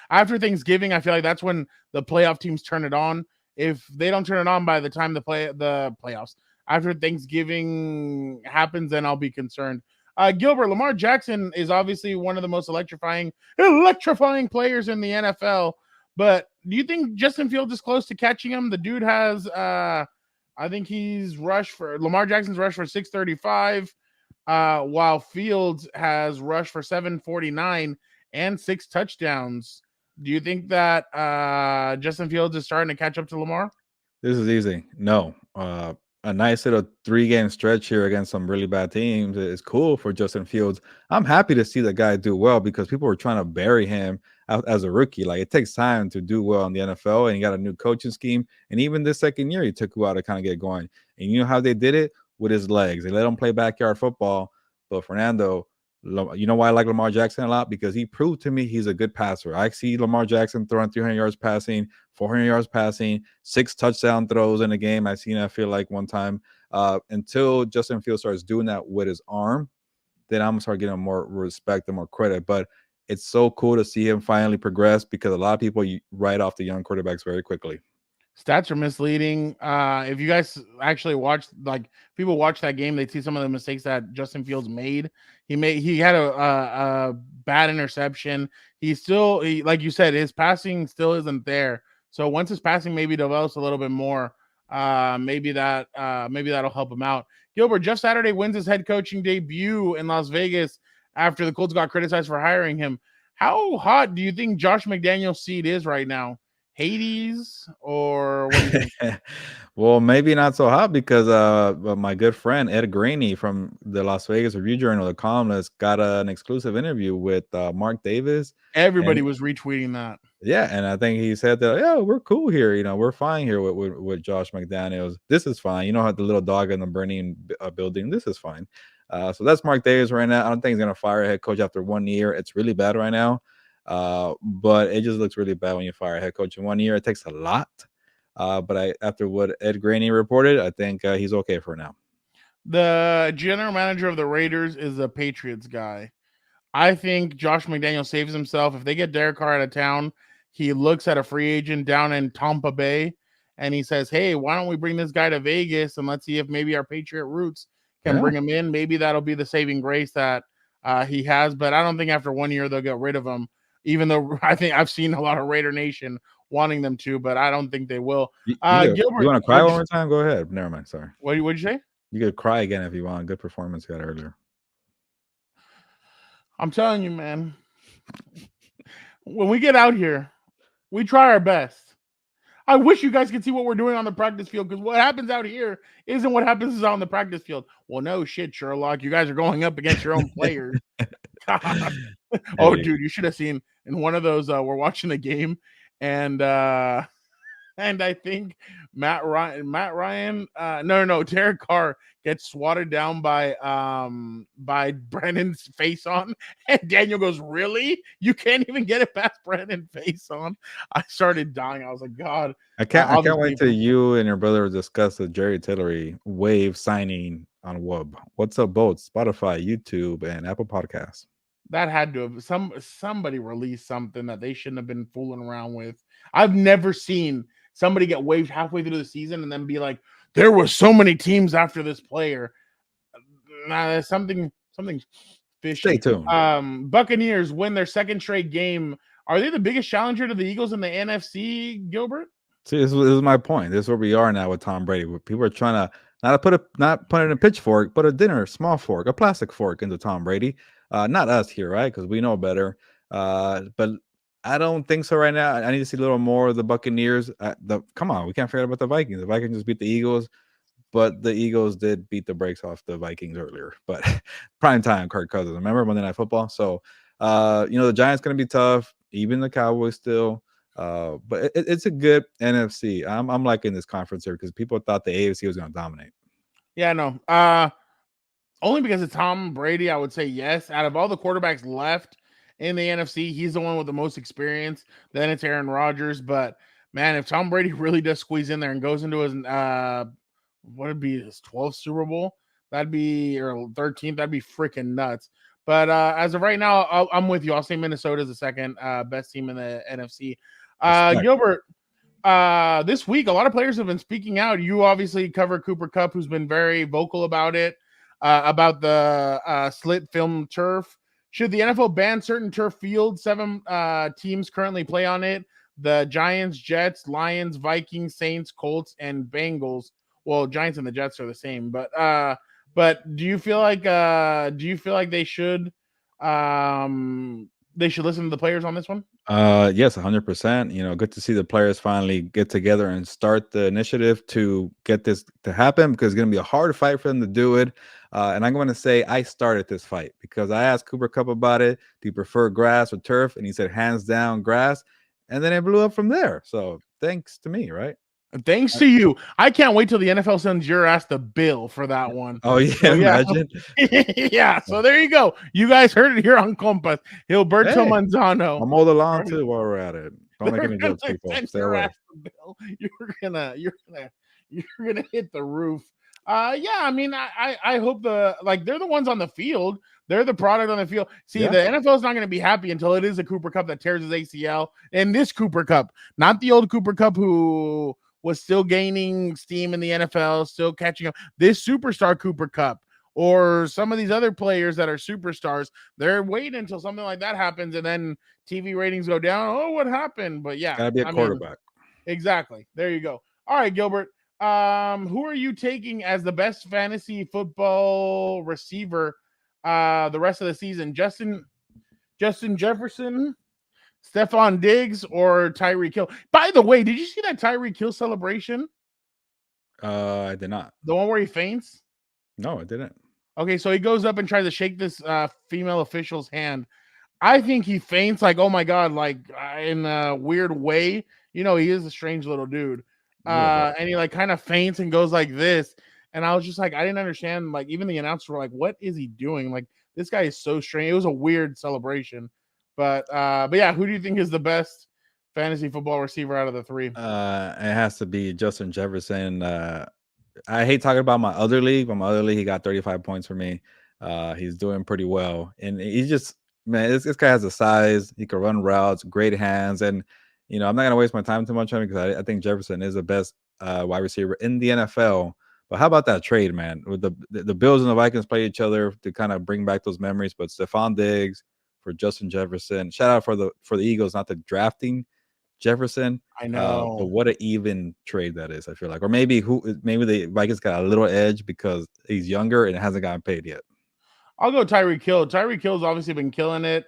After Thanksgiving, I feel like that's when the playoff teams turn it on. If they don't turn it on by the time the playoffs, after Thanksgiving happens, then I'll be concerned. Gilbert, Lamar Jackson is obviously one of the most electrifying players in the NFL. But do you think Justin Fields is close to catching him? The dude has, I think Lamar Jackson's rushed for 635, while Fields has rushed for 749 and 6 touchdowns. Do you think that Justin Fields is starting to catch up to Lamar? This is easy. No. A nice little 3-game stretch here against some really bad teams is cool for Justin Fields. I'm happy to see the guy do well because people were trying to bury him as a rookie. Like, it takes time to do well in the NFL, and you got a new coaching scheme. And even this second year, he took a while to kind of get going. And you know how they did it? With his legs. They let him play backyard football. But Fernando, you know why I like Lamar Jackson a lot? Because he proved to me he's a good passer. I see Lamar Jackson throwing 300 yards passing, 400 yards passing, 6 touchdown throws in a game. I feel like one time. Until Justin Fields starts doing that with his arm, then I'm going to start getting more respect and more credit. But it's so cool to see him finally progress because a lot of people write off the young quarterbacks very quickly. Stats are misleading. If you guys actually people watch that game, they see some of the mistakes that Justin Fields made. He had a bad interception. Like you said, his passing still isn't there. So once his passing maybe develops a little bit more, maybe that'll help him out. Gilbert, Jeff Saturday wins his head coaching debut in Las Vegas after the Colts got criticized for hiring him. How hot do you think Josh McDaniel's seat is right now? Hades, or what do you think? Well, maybe not so hot because my good friend Ed Graney from the Las Vegas Review Journal, the columnist, got an exclusive interview with Mark Davis. Everybody was retweeting that. Yeah, and I think he said that, yeah, we're cool here. You know, we're fine here with Josh McDaniels. This is fine. You know how the little dog in the burning building. This is fine. So that's Mark Davis right now. I don't think he's gonna fire a head coach after 1 year. It's really bad right now. But it just looks really bad when you fire a head coach in 1 year. It takes a lot. But after what Ed Graney reported, I think he's okay for now. The general manager of the Raiders is a Patriots guy. I think Josh McDaniel saves himself. If they get Derek Carr out of town, he looks at a free agent down in Tampa Bay and he says, hey, why don't we bring this guy to Vegas and let's see if maybe our Patriot roots can bring him in. Maybe that'll be the saving grace that he has. But I don't think after 1 year they'll get rid of him, even though I think I've seen a lot of Raider Nation wanting them to, but I don't think they will. Gilbert, you want to cry one more time? Go ahead. Never mind. Sorry. What'd you say? You could cry again if you want. Good performance you had earlier. I'm telling you, man. When we get out here, we try our best. I wish you guys could see what we're doing on the practice field, because what happens out here isn't what happens on the practice field. Well, no shit, Sherlock. You guys are going up against your own players. Oh, dude, you should have seen in one of those. We're watching the game, and I think Matt Ryan, Derek Carr gets swatted down by Brandon's face on, and Daniel goes, really? You can't even get it past Brandon's face on? I started dying. I was like, God. I can't wait till you and your brother discuss the Jerry Tillery wave signing on WUB. What's up, both Spotify, YouTube, and Apple Podcasts? That had to have somebody released something that they shouldn't have been fooling around with. I've never seen somebody get waived halfway through the season and then be like, there were so many teams after this player. Nah, something fishy. Stay tuned. Buccaneers win their second straight game. Are they the biggest challenger to the Eagles in the NFC, Gilbert? See, this is my point. This is where we are now with Tom Brady. People are trying to not put in a pitchfork, but a small fork, a plastic fork into Tom Brady. Not us here, right? Because we know better. But I don't think so right now. I need to see a little more of the Buccaneers. Come on, we can't forget about the Vikings. The Vikings just beat the Eagles, but the Eagles did beat the brakes off the Vikings earlier. But prime time, Kirk Cousins. Remember Monday Night Football? So, the Giants going to be tough. Even the Cowboys still. But it's a good NFC. I'm liking this conference here because people thought the AFC was going to dominate. Yeah, no. Only because it's Tom Brady, I would say yes. Out of all the quarterbacks left in the NFC, he's the one with the most experience. Then it's Aaron Rodgers. But, man, if Tom Brady really does squeeze in there and goes into his, what would be his 12th Super Bowl? That'd be, or 13th, that'd be freaking nuts. But as of right now, I'm with you. I'll say Minnesota is the second best team in the NFC. Gilbert, this week, a lot of players have been speaking out. You obviously cover Cooper Kupp, who's been very vocal about it. About the slit film turf. Should the NFL ban certain turf fields? 7 teams currently play on it. The Giants, Jets, Lions, Vikings, Saints, Colts, and Bengals. Well, Giants and the Jets are the same, but do you feel like they should listen to the players on this one? Yes, 100%. Good to see the players finally get together and start the initiative to get this to happen, because it's going to be a hard fight for them to do it. And I'm going to say I started this fight because I asked Cooper Kupp about it. Do you prefer grass or turf? And he said, hands down, grass. And then it blew up from there. So thanks to me, right? Thanks to you. I can't wait till the NFL sends your ass the bill for that one. Oh, yeah. So, imagine. Yeah. So there you go. You guys heard it here on Compas. Gilberto Manzano. I'm all along too while we're at it. Don't make any jokes, people. Stay away. You're gonna hit the roof. I mean, I hope they're the ones on the field. They're the product on the field. See, the NFL is not going to be happy until it is a Cooper Kupp that tears his ACL. And this Cooper Kupp, not the old Cooper Kupp who was still gaining steam in the NFL, still catching up. This superstar Cooper Kupp, or some of these other players that are superstars, they're waiting until something like that happens, and then TV ratings go down. Oh, what happened? But yeah, gotta be a quarterback. Exactly. There you go. All right, Gilbert. Who are you taking as the best fantasy football receiver the rest of the season? Justin Jefferson, Stephon Diggs, or Tyreek Hill? By the way, did you see that Tyreek Hill celebration? I did not. The one where he faints? No, I didn't. Okay, so he goes up and tries to shake this female official's hand. I think he faints like, oh my God, like in a weird way. You know, he is a strange little dude. And he like kind of faints and goes like this. And I was just like, I didn't understand. Like, even the announcers were like, what is he doing? Like, this guy is so strange. It was a weird celebration. But yeah, who do you think is the best fantasy football receiver out of the three? It has to be Justin Jefferson. I hate talking about my other league, but my other league, he got 35 points for me. He's doing pretty well. And he's just, man, this guy has a size. He can run routes, great hands. And, I'm not going to waste my time too much on him because I think Jefferson is the best wide receiver in the NFL. But how about that trade, man? With the Bills and the Vikings play each other to kind of bring back those memories. But Stephon Diggs for Justin Jefferson. Shout out for the Eagles, not the drafting Jefferson. I know. But what an even trade that is, I feel like. Or maybe the Vikings got a little edge because he's younger and hasn't gotten paid yet. I'll go Tyreek Hill. Tyreek Hill's obviously been killing it,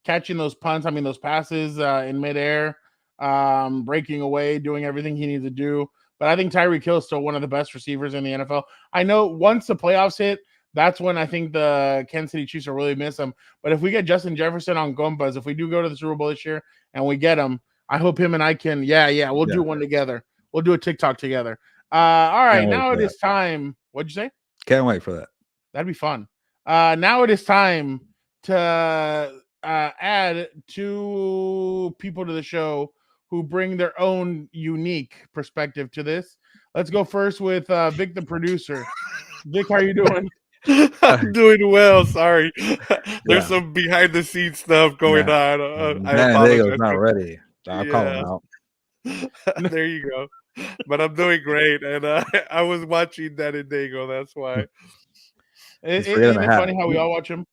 catching those punts, those passes in midair, breaking away, doing everything he needs to do. But I think Tyreek Hill is still one of the best receivers in the NFL. I know once the playoffs hit, that's when I think the Kansas City Chiefs will really miss him. But if we get Justin Jefferson on Compas, if we do go to the Super Bowl this year and we get him, I hope him and I can, we'll do one together. We'll do a TikTok together. All right, now it is time. What'd you say? Can't wait for that. That'd be fun. Now it is time to add two people to the show who bring their own unique perspective to this. Let's go first with Vic, the producer. Vic, how are you doing? I'm doing well. Sorry, there's some behind the scenes stuff going on. I apologize. Not ready. I'll call him out. There you go. But I'm doing great, and I was watching that in Daygo. That's why. Isn't it funny how we all watch him?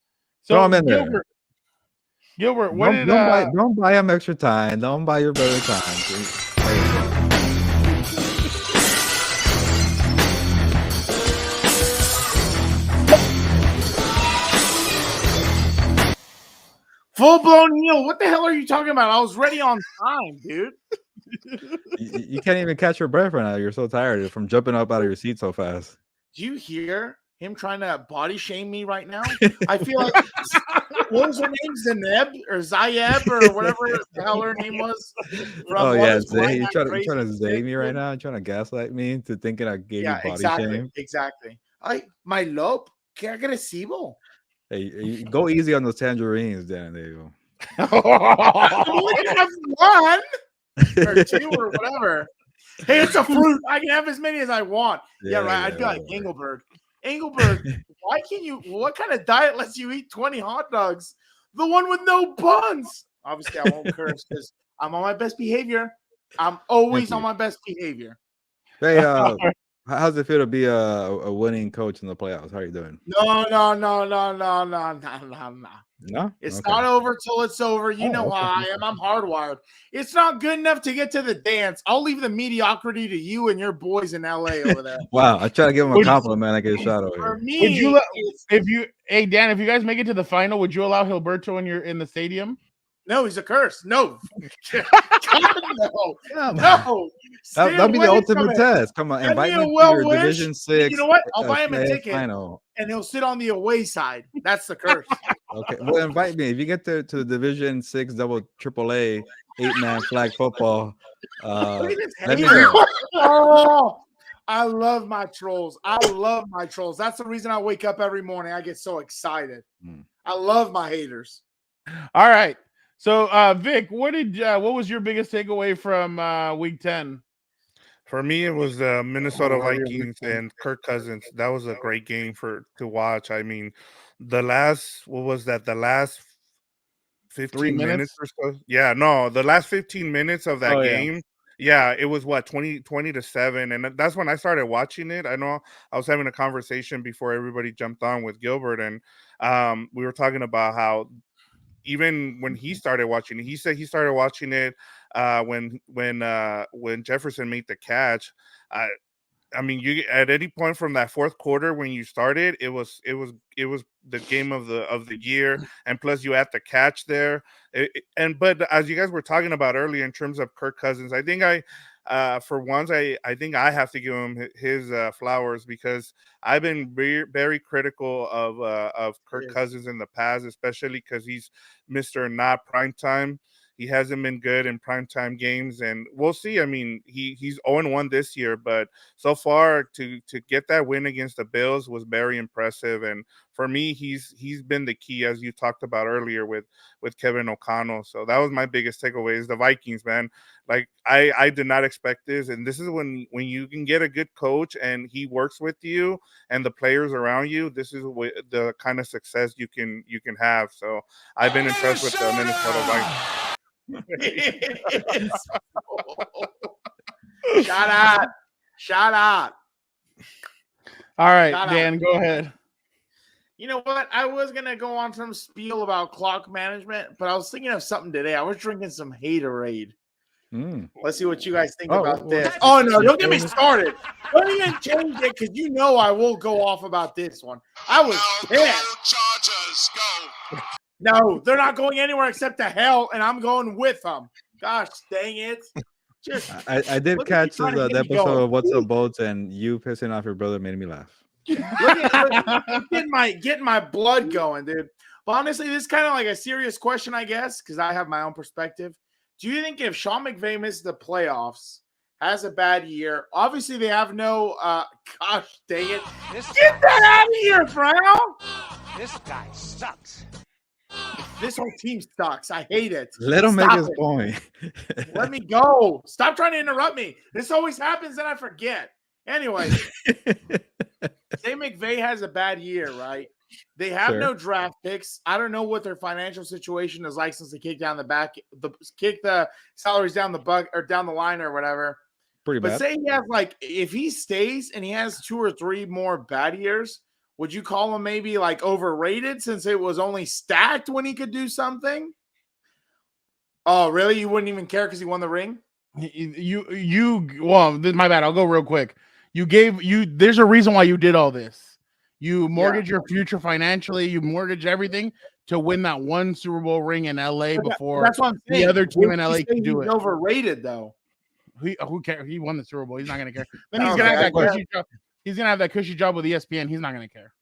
So I'm in there. Gilbert, don't buy him extra time. Don't buy your brother time. Full-blown heel. What the hell are you talking about? I was ready on time, dude. You can't even catch your breath right now. You're so tired from jumping up out of your seat so fast. Do you hear him trying to body shame me right now? I feel like what was her name? Zaneb or Zayeb or whatever the hell her name was. You're trying to zay me right now. You're trying to gaslight me into thinking I gave you body shame. Exactly. My love, que agresivo. Hey, go easy on those tangerines, Dan. There you go. I only have one or two or whatever. Hey, it's a fruit. I can have as many as I want. Yeah, right. I'd be like Engelberg. Why can't you? What kind of diet lets you eat 20 hot dogs? The one with no buns. Obviously, I won't curse because I'm on my best behavior. I'm always on my best behavior. Hey, how's it feel to be a winning coach in the playoffs? How are you doing? No. No, it's not over till it's over. You know how I am. I'm hardwired. It's not good enough to get to the dance. I'll leave the mediocrity to you and your boys in LA over there. Wow, I try to give him a compliment. I get a shot over here. For me, Dan, if you guys make it to the final, would you allow Gilberto when you're in the stadium? No, he's a curse. No. God, no. That'll be the ultimate test. Come on, invite me to your Division 6. You know what? I'll buy him a ticket, final. And he'll sit on the away side. That's the curse. Okay, well, invite me if you get to the Division 6 AAA 8-man flag football. Let me know. Oh, I love my trolls. That's the reason I wake up every morning. I get so excited. I love my haters. All right. So, Vic, what was your biggest takeaway from Week 10? For me, it was the Minnesota Vikings and Kirk Cousins. That was a great game to watch. I mean, the last 15 minutes or so. Yeah, no, the last 15 minutes of that game. Yeah, it was 20-7, and that's when I started watching it. I know I was having a conversation before everybody jumped on with Gilbert, and we were talking about how even when he started watching it, he said he started watching it when Jefferson made the catch. I mean, you at any point from that fourth quarter when you started, it was the game of the year, and plus you had the catch there. But as you guys were talking about earlier in terms of Kirk Cousins, I think for once I think I have to give him his flowers, because I've been very, very critical of Kirk Cousins in the past, especially because he's Mr. Not Primetime. He hasn't been good in primetime games, and we'll see. I mean, he's 0-1 this year, but so far to get that win against the Bills was very impressive. And for me, he's been the key, as you talked about earlier with Kevin O'Connell. So that was my biggest takeaway is the Vikings, man. Like I did not expect this, and this is when you can get a good coach and he works with you and the players around you. This is the kind of success you can have. So I've been impressed with the Minnesota Vikings. Shout out. All right, Shout Dan, out. go ahead. You know what? I was gonna go on some spiel about clock management, but I was thinking of something today. I was drinking some Haterade. Let's see what you guys think about this. Oh no, don't get me started. Don't even change it, because you know I will go off about this one. I was pissed. Chargers, go. No, they're not going anywhere except to hell, and I'm going with them. Gosh dang it. Just I did look at catch you trying to the get me episode going. of What's Up Boats, and you pissing off your brother made me laugh. Getting my blood going, dude. But honestly, this is kind of like a serious question, I guess, because I have my own perspective. Do you think if Sean McVay misses the playoffs, has a bad year, obviously they have no gosh dang it. Get that out of here, Brown. This guy sucks. This whole team sucks. I hate it. Let him Stop make his it. point. Let me go. Stop trying to interrupt me. This always happens and I forget. Anyway, say McVay has a bad year, right? They have no draft picks. I don't know what their financial situation is like since they kick the salaries down the line or whatever. Pretty bad. But say he has if he stays and he has 2 or 3 more bad years, would you call him maybe overrated since it was only stacked when he could do something? Oh, really? You wouldn't even care because he won the ring? Well, my bad. I'll go real quick. There's a reason why you did all this. You mortgage your future financially. You mortgage everything to win that one Super Bowl ring in LA before that's what I'm saying. The other team in LA can do it. Overrated though. Who cares? He won the Super Bowl. He's not gonna care. Then he's gonna have that cushy job. He's gonna have that cushy job with ESPN. He's not gonna care.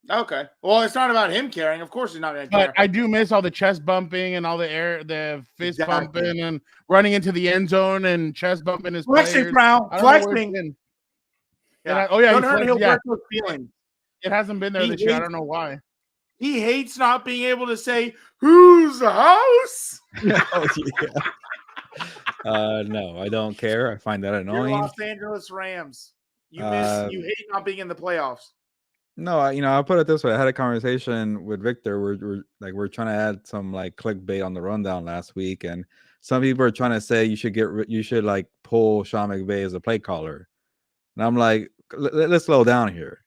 Okay. Well, it's not about him caring. Of course, he's not gonna care. But I do miss all the chest bumping and all the fist bumping and running into the end zone and chest bumping his flexing, Brown. Flexing. Yeah. Don't hurt Gilberto's feelings. It hasn't been there this year. I don't know why. He hates not being able to say whose house. No, I don't care. I find that annoying. You're Los Angeles Rams. You hate not being in the playoffs. No, I'll put it this way. I had a conversation with Victor. We're trying to add some clickbait on the rundown last week, and some people are trying to say you should pull Sean McVay as a play caller. And I'm like, let's slow down here.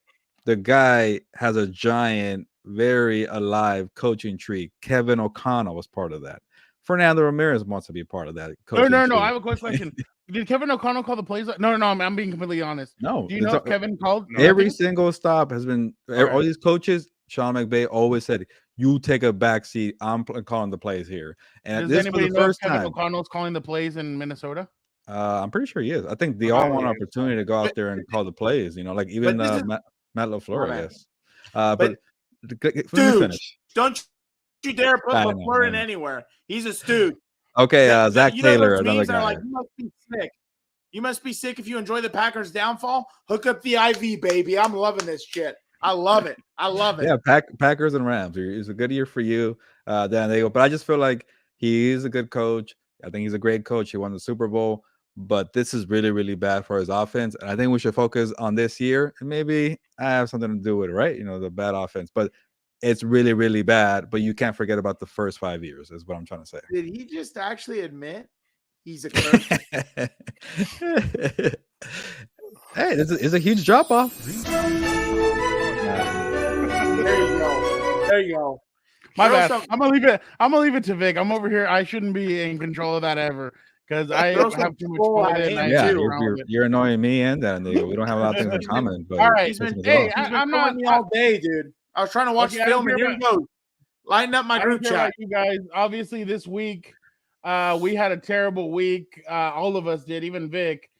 The guy has a giant, very alive coaching tree. Kevin O'Connell was part of that. Fernando Ramirez wants to be part of that. No. I have a quick question. Did Kevin O'Connell call the plays? No. I'm being completely honest. No. Do you know if Kevin called? Every single stop has been all these coaches. Sean McVay always said, "You take a back seat. I'm calling the plays here." And does anybody know if Kevin O'Connell's calling the plays in Minnesota? I'm pretty sure he is. I think they all want an opportunity to go out there and call the plays. Even Matt LaFleur, I guess. But dude, finish. Don't you dare put LaFleur in anywhere. He's a stooge. Okay, Zach Taylor, another guy. You must be sick. You must be sick if you enjoy the Packers' downfall. Hook up the IV, baby. I'm loving this shit. I love it. Yeah, Packers and Rams. It's a good year for you, Daygo. But I just feel like he's a good coach. I think he's a great coach. He won the Super Bowl. But this is really, really bad for his offense. And I think we should focus on this year. And maybe I have something to do with it, right? The bad offense. But it's really, really bad. But you can't forget about the first 5 years is what I'm trying to say. Did he just actually admit he's a curse? Hey, it's a huge drop-off. There you go. My Throw bad. some- I'm gonna leave it to Vic. I'm over here. I shouldn't be in control of that ever because I Throw some have too much troll fun at in. him, Yeah, too. you're annoying me and that nigga. We don't have a lot of things in common, but All right. He's been, pissing us Hey, off. he's been I'm calling not- me all day, dude. I was trying to watch Okay, I don't film, and care here he goes. Lighten up my I don't group care chat. about you guys. Obviously, this week we had a terrible week. All of us did, even Vic.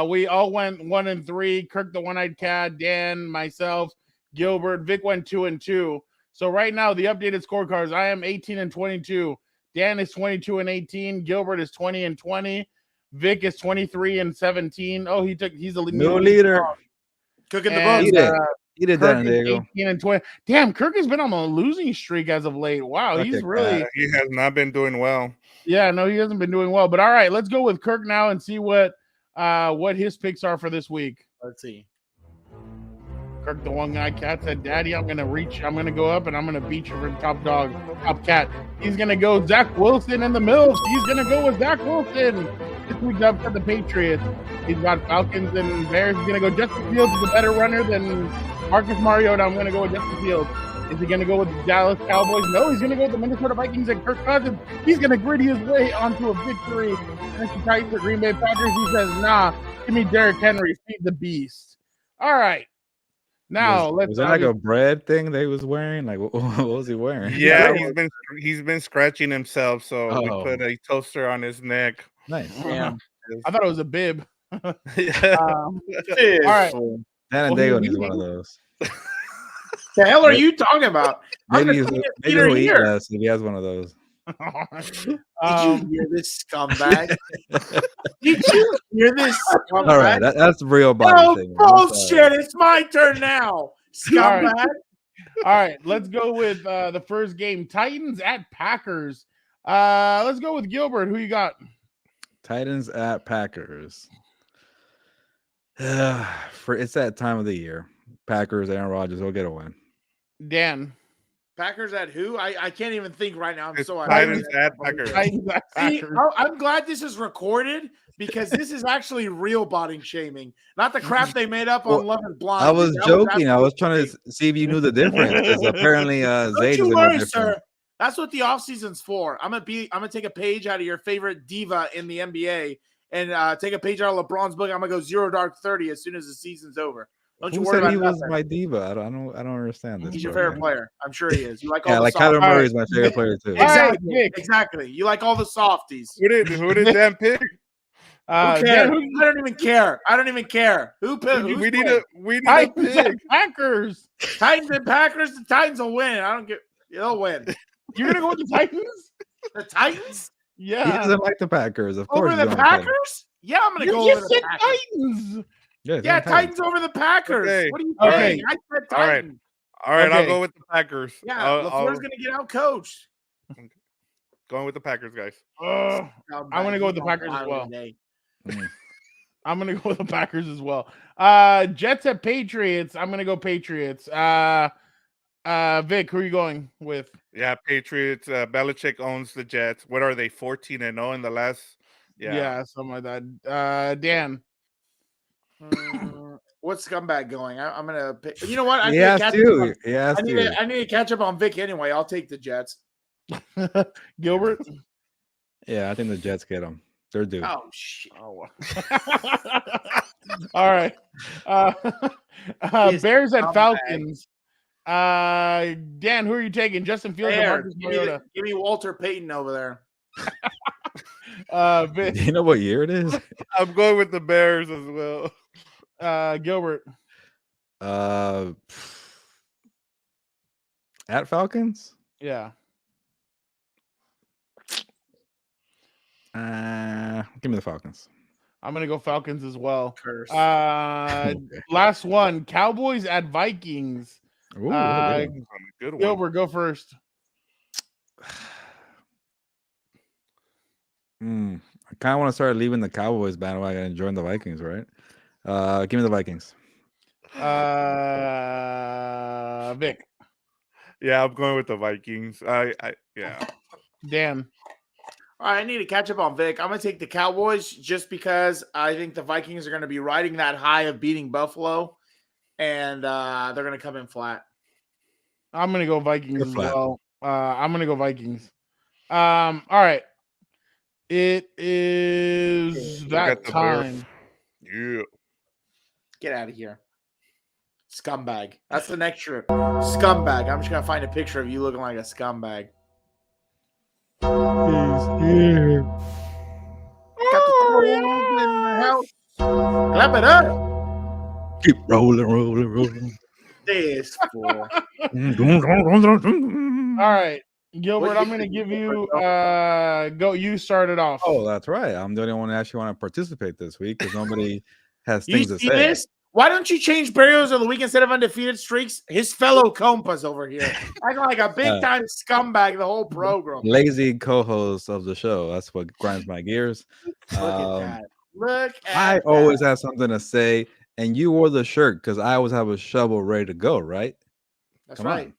We all went 1-3. Kirk, the one-eyed cat, Dan, myself, Gilbert. Vic went 2-2. So right now, the updated scorecards: I am 18-22. Dan is 22-18. Gilbert is 20-20. Vic is 23-17. Oh, he's a New leader. Cooking the And, books. Eat it. Eat it, Kirk Dan is Daygo. 18-20. Damn, Kirk has been on a losing streak as of late. Wow, Fuck he's it, really. He has not been doing well. Yeah, no, he hasn't been doing well. But all right, let's go with Kirk now and see what his picks are for this week. Let's see. Kirk, the one-eyed cat, said, "Daddy, I'm gonna go up and I'm gonna beat you for the top dog, top cat." He's gonna go Zach Wilson in the middle. He's gonna go with Zach Wilson. This week up for the Patriots. He's got Falcons and Bears. He's gonna go Justin Fields is a better runner than Marcus Mariota. I'm gonna go with Justin Fields. Is he going to go with the Dallas Cowboys? No, he's going to go with the Minnesota Vikings and Kirk Cousins. He's going to gritty his way onto a victory against the Titans or Green Bay Packers. He says, nah, give me Derrick Henry. Feed the beast. All right. Now, Was that like a bread thing they was wearing? Like, what was he wearing? Yeah, he's been scratching himself, so we Oh. put a toaster on his neck. Nice. Damn. I thought it was a bib. Yeah. All right. Dan and Well, Daygo he's needs one of those. The hell are you talking about? I'm Maybe the cleanest maybe eater he'll eat here. less if he has one of those. Did you hear this scumbag? All Did you hear this scumbag? right, that's real body No thing. bullshit. It's my turn now, scumbag. All right, let's go with the first game. Titans at Packers. Let's go with Gilbert. Who you got? Titans at Packers. It's that time of the year. Packers, Aaron Rodgers will get a win. Dan. Packers at who? I can't even think right now. I'm It's so Titans at Packers. Titans at See, Packers. I'm glad this is recorded because this is actually real body shaming, not the crap they made up on Love and Blind. I was That joking. I was absolutely trying to see if you knew the difference. Because apparently, Don't Zayd you is worry, different. sir. That's what the offseason's for. I'm gonna take a page out of your favorite diva in the NBA and take a page out of LeBron's book. I'm gonna go 0 dark 30 as soon as the season's over. Don't you Who worry said about he was nothing. my diva? I don't understand this. He's your bro, favorite man. player. I'm sure he is. You like Yeah, all the like softies. Kyler Murray is my favorite player too. All right, Exactly. Vic. Exactly. You like all the softies. Who did Dan pick? Who cares? Dan, I don't even care. I don't even care. Who picked? We need a Titans pick. at Packers. Titans and Packers. The Titans will win. I don't get. They'll win. You're gonna go with the Titans? The Titans He Yeah. doesn't like the Packers, of course. over the he's gonna pick. Packers. Yeah, I'm gonna You go over just the said Packers. Titans. Yeah, he's Yeah, gonna Titans over the Packers. Okay. What are you Okay. saying? I said All right. Titans. All right, Okay. I'll go with the Packers. Yeah, I'll LaFleur's gonna get out coached. going with the Packers, guys. I'm gonna go with the Packers as well. Mm. I'm gonna go with the Packers as well. Jets at Patriots. I'm gonna go Patriots. Vic, who are you going with? Yeah, Patriots. Belichick owns the Jets. What are they? 14-0 in the last. Yeah. Something like that. Dan. What's scumbag going? I'm gonna pick. You know what? I He need to has catch to. up on- He has I need to. to. I need to catch up on Vic anyway. I'll take the Jets. Gilbert. Yeah, I think the Jets get him. They're due. Oh shit! All right. He's Bears at scumbag. Falcons. Dan, who are you taking? Justin Fields or Bears. Marcus Mariota? Give me Walter Payton over there. Vic, Do you know what year it is? I'm going with the Bears as well. Gilbert. At Falcons? Yeah. Give me the Falcons. I'm gonna go Falcons as well. Curse. Last one. Cowboys at Vikings. Ooh, that's a good one. Good one. Gilbert, go first. I kind of want to start leaving the Cowboys bandwagon and join the Vikings, right? Give me the Vikings. Vic. Yeah, I'm going with the Vikings. Yeah. Dan. All right, I need to catch up on Vic. I'm going to take the Cowboys just because I think the Vikings are going to be riding that high of beating Buffalo, and they're going to come in flat. I'm gonna go Vikings They're as flat. well. I'm gonna go Vikings. All right. It is Look that at the bear. time. Yeah. Get out of here. Scumbag. That's the next shirt. Scumbag. I'm just going to find a picture of you looking like a scumbag. He's here. Got the tools in the house. Clap it up. Keep rolling. This fool. All right, Gilbert, What I'm you gonna think, give you Gilbert? go. You started off. Oh, that's right. I'm the only one that actually want to participate this week because nobody has You things to see say. this? Why don't you change Barrios of the week instead of undefeated streaks? His fellow Compas over here. Acting like a big time scumbag the whole program. Lazy co-host of the show. That's what grinds my gears. Look at that. Look at I that. always have something to say, and you wore the shirt because I always have a shovel ready to go, right? That's Come right. on.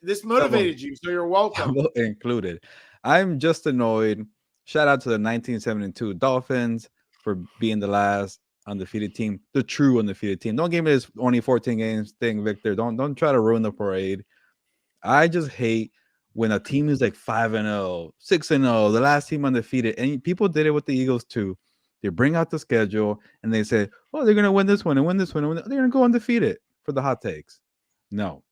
This motivated you, so you're welcome. Shovel included. I'm just annoyed. Shout out to the 1972 Dolphins for being the last undefeated team, the true undefeated team. Don't give me this only 14 games thing, Victor. Don't try to ruin the parade. I just hate when a team is like 5-0, 6-0, the last team undefeated, and people did it with the Eagles too. They bring out the schedule and they say, "Oh, they're gonna win this one and win this one, and they're gonna go undefeated" for the hot takes. No,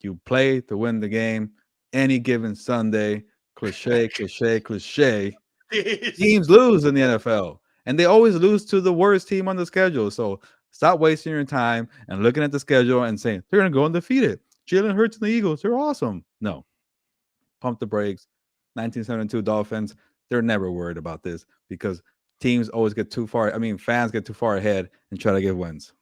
you play to win the game. Any given Sunday, cliche. Teams lose in the NFL, and they always lose to the worst team on the schedule. So stop wasting your time and looking at the schedule and saying they're gonna go undefeated. Jalen Hurts and the Eagles, they're awesome. No, pump the brakes. 1972 Dolphins, they're never worried about this because teams always get too far. I mean, fans get too far ahead and try to get wins.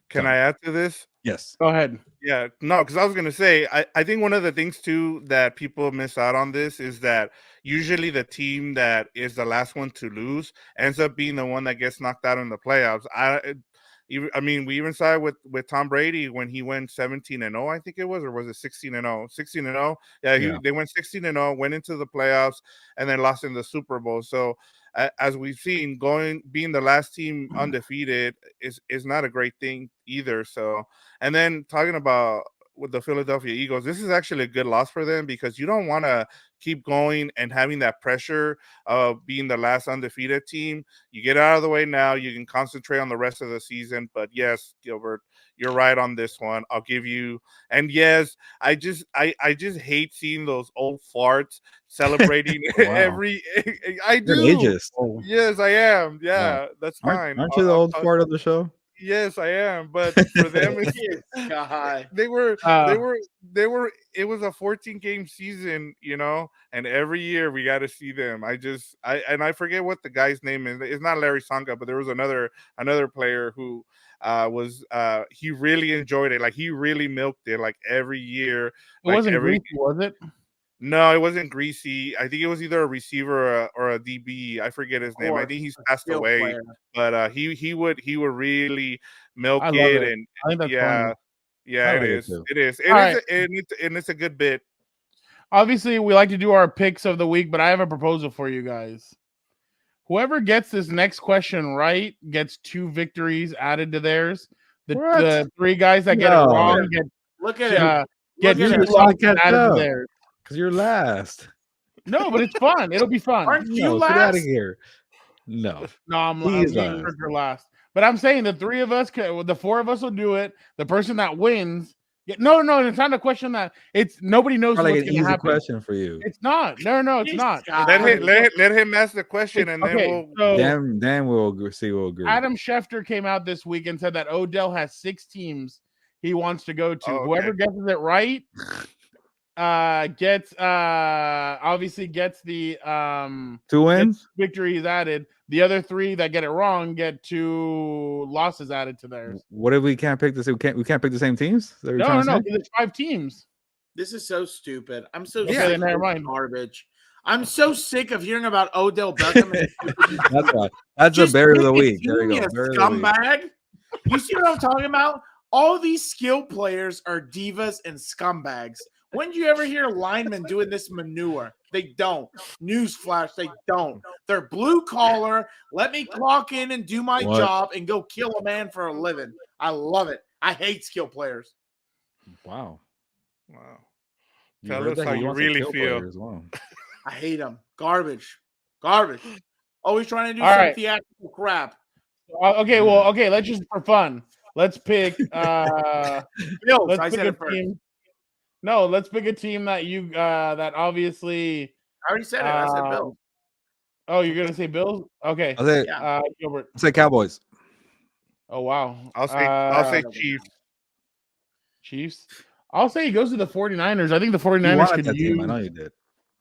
Can I add to this? Yes. Go ahead. Yeah, no, because I was gonna say, I think one of the things too that people miss out on this is that usually the team that is the last one to lose ends up being the one that gets knocked out in the playoffs. I mean, we even saw it with Tom Brady when he went 17-0, I think it was, or was it 16-0? 16-0. Yeah, they went 16-0, went into the playoffs, and then lost in the Super Bowl. So as we've seen, being the last team undefeated is not a great thing either. So, and then talking about with the Philadelphia Eagles, this is actually a good loss for them because you don't want to keep going and having that pressure of being the last undefeated team. You get out of the way now, you can concentrate on the rest of the season. But yes, Gilbert, you're right on this one. I'll give you. And yes, I just hate seeing those old farts celebrating every. I do. You're ageist. Yes, I am. Yeah, Wow. that's fine. Aren't you the old part of the show? Yes, I am. But for them, God. they were. It was a 14-game season, and every year we got to see them. I forget what the guy's name is. It's not Larry Songa, but there was another player who he really enjoyed it. Like he really milked it. Like every year. It wasn't greasy, was it? No, it wasn't Greasy. I think it was either a receiver or a DB. I forget his name. I think he's passed away. Player. But he would really milk I love it. it. And I think that's yeah, funny. yeah, I it like it is. too. It is. All And it's a good bit. Obviously, we like to do our picks of the week, but I have a proposal for you guys. Whoever gets this next question right gets 2 victories added to theirs. The 3 guys that get it wrong Look at it. get Look at 2 it. losses added to theirs. Because you're last. No, but it's fun. It'll be fun. Aren't you No, get out of last? here. No. No, I'm He's getting last. Kirk last. But I'm saying the 3 of us, the 4 of us will do it. The person that wins. No, it's not a question that it's nobody knows Probably what's an going to easy happen. question for you. It's not. No, it's not. Let him ask the question, and Okay, then so Then we'll see. We'll agree. Adam Schefter came out this week and said that Odell has 6 teams he wants to go to. Oh, okay. Whoever guesses it right obviously gets the 2 wins. victories added. The other 3 that get it wrong get 2 losses added to theirs. What if we can't pick the same? We can't pick the same teams? Is that what you're No, trying to say? there's 5 teams. This is so stupid. I'm so Okay, sick then of never this mind. garbage. I'm so sick of hearing about Odell Beckham. That's right. That's Just the berry of the pick a week. There you team, go. you Berry of the week. scumbag. You see what I'm talking about? All these skill players are divas and scumbags. When do you ever hear linemen doing this manure? They don't. Newsflash, they don't. They're blue collar. Let me clock in and do my job and go kill a man for a living. I love it. I hate skill players. Wow. Tell heard us that? how He you wants a really kill feel. player as well. I hate him. Garbage. Always trying to do All some right. theatrical crap. Okay, well, okay, let's just for fun. Let's pick Bills. let's I pick said a it first. team. No, let's pick a team that you that obviously I already said it. I said Bills. Oh, you're gonna say Bills? Okay. I'll say, Yeah. Gilbert. I'll say Cowboys. Oh wow. I'll say Uh, Chiefs. Chiefs. I'll say he goes to the 49ers. I think the You 49ers wanted could that use team. I know you did.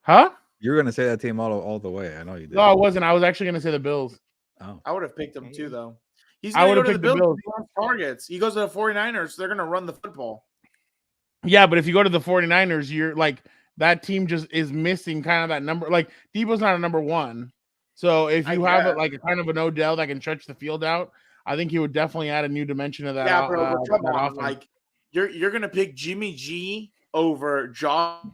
Huh? You were gonna say that team all the way. I know you did. No, I wasn't. I was actually gonna say the Bills. Oh. I would have picked him too, though. He's I going to would've go to the picked the Bills. Bills. He wants targets. He goes to the 49ers. They're going to run the football. Yeah, but if you go to the 49ers, you're like that team just is missing kind of that number. Like Debo's not a number one. So if you have it like a kind of an Odell that can stretch the field out, I think he would definitely add a new dimension to that. Yeah, bro. But come that on, offense. like you're going to pick Jimmy G over Josh.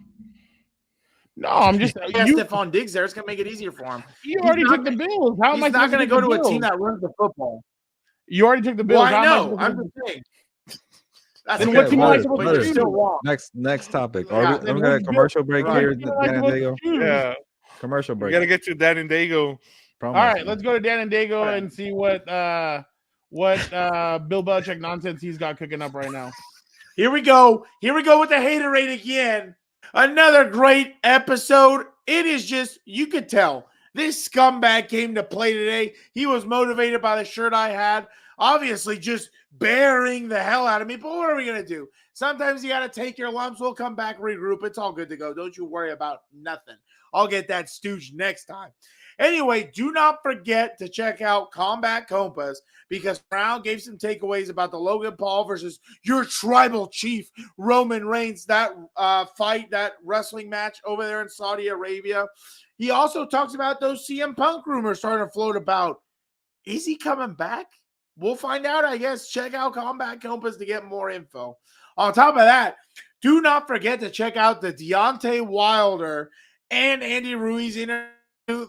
No, I'm just Stephon Diggs there. It's going to make it easier for him. You already took the Bills. How am I He's not going to go to a team that? that runs the football. You already took the Bills. Well, I How am know. I I'm just saying. That's Then a what good team am I point, supposed but to you're choose? still wrong. Next topic. Yeah, Are we then gonna who's commercial break right. here, What team am I Dan and supposed to Daygo? choose? Yeah. Commercial We break. gotta get to Dan and Daygo. All right, let's go to Dan and Daygo right. and see what Bill Belichick nonsense he's got cooking up right now. Here we go. Here we go with the haterade again. Another great episode. It is just, you could tell this scumbag came to play today. He was motivated by the shirt I had. Obviously, just bearing the hell out of me. But what are we going to do? Sometimes you got to take your lumps. We'll come back, regroup. It's all good to go. Don't you worry about nothing. I'll get that stooge next time. Anyway, do not forget to check out Combat Compass because Brown gave some takeaways about the Logan Paul versus your tribal chief, Roman Reigns, that fight, that wrestling match over there in Saudi Arabia. He also talks about those CM Punk rumors starting to float about. Is he coming back? We'll find out, I guess. Check out Combat Compass to get more info. On top of that, do not forget to check out the Deontay Wilder and Andy Ruiz interview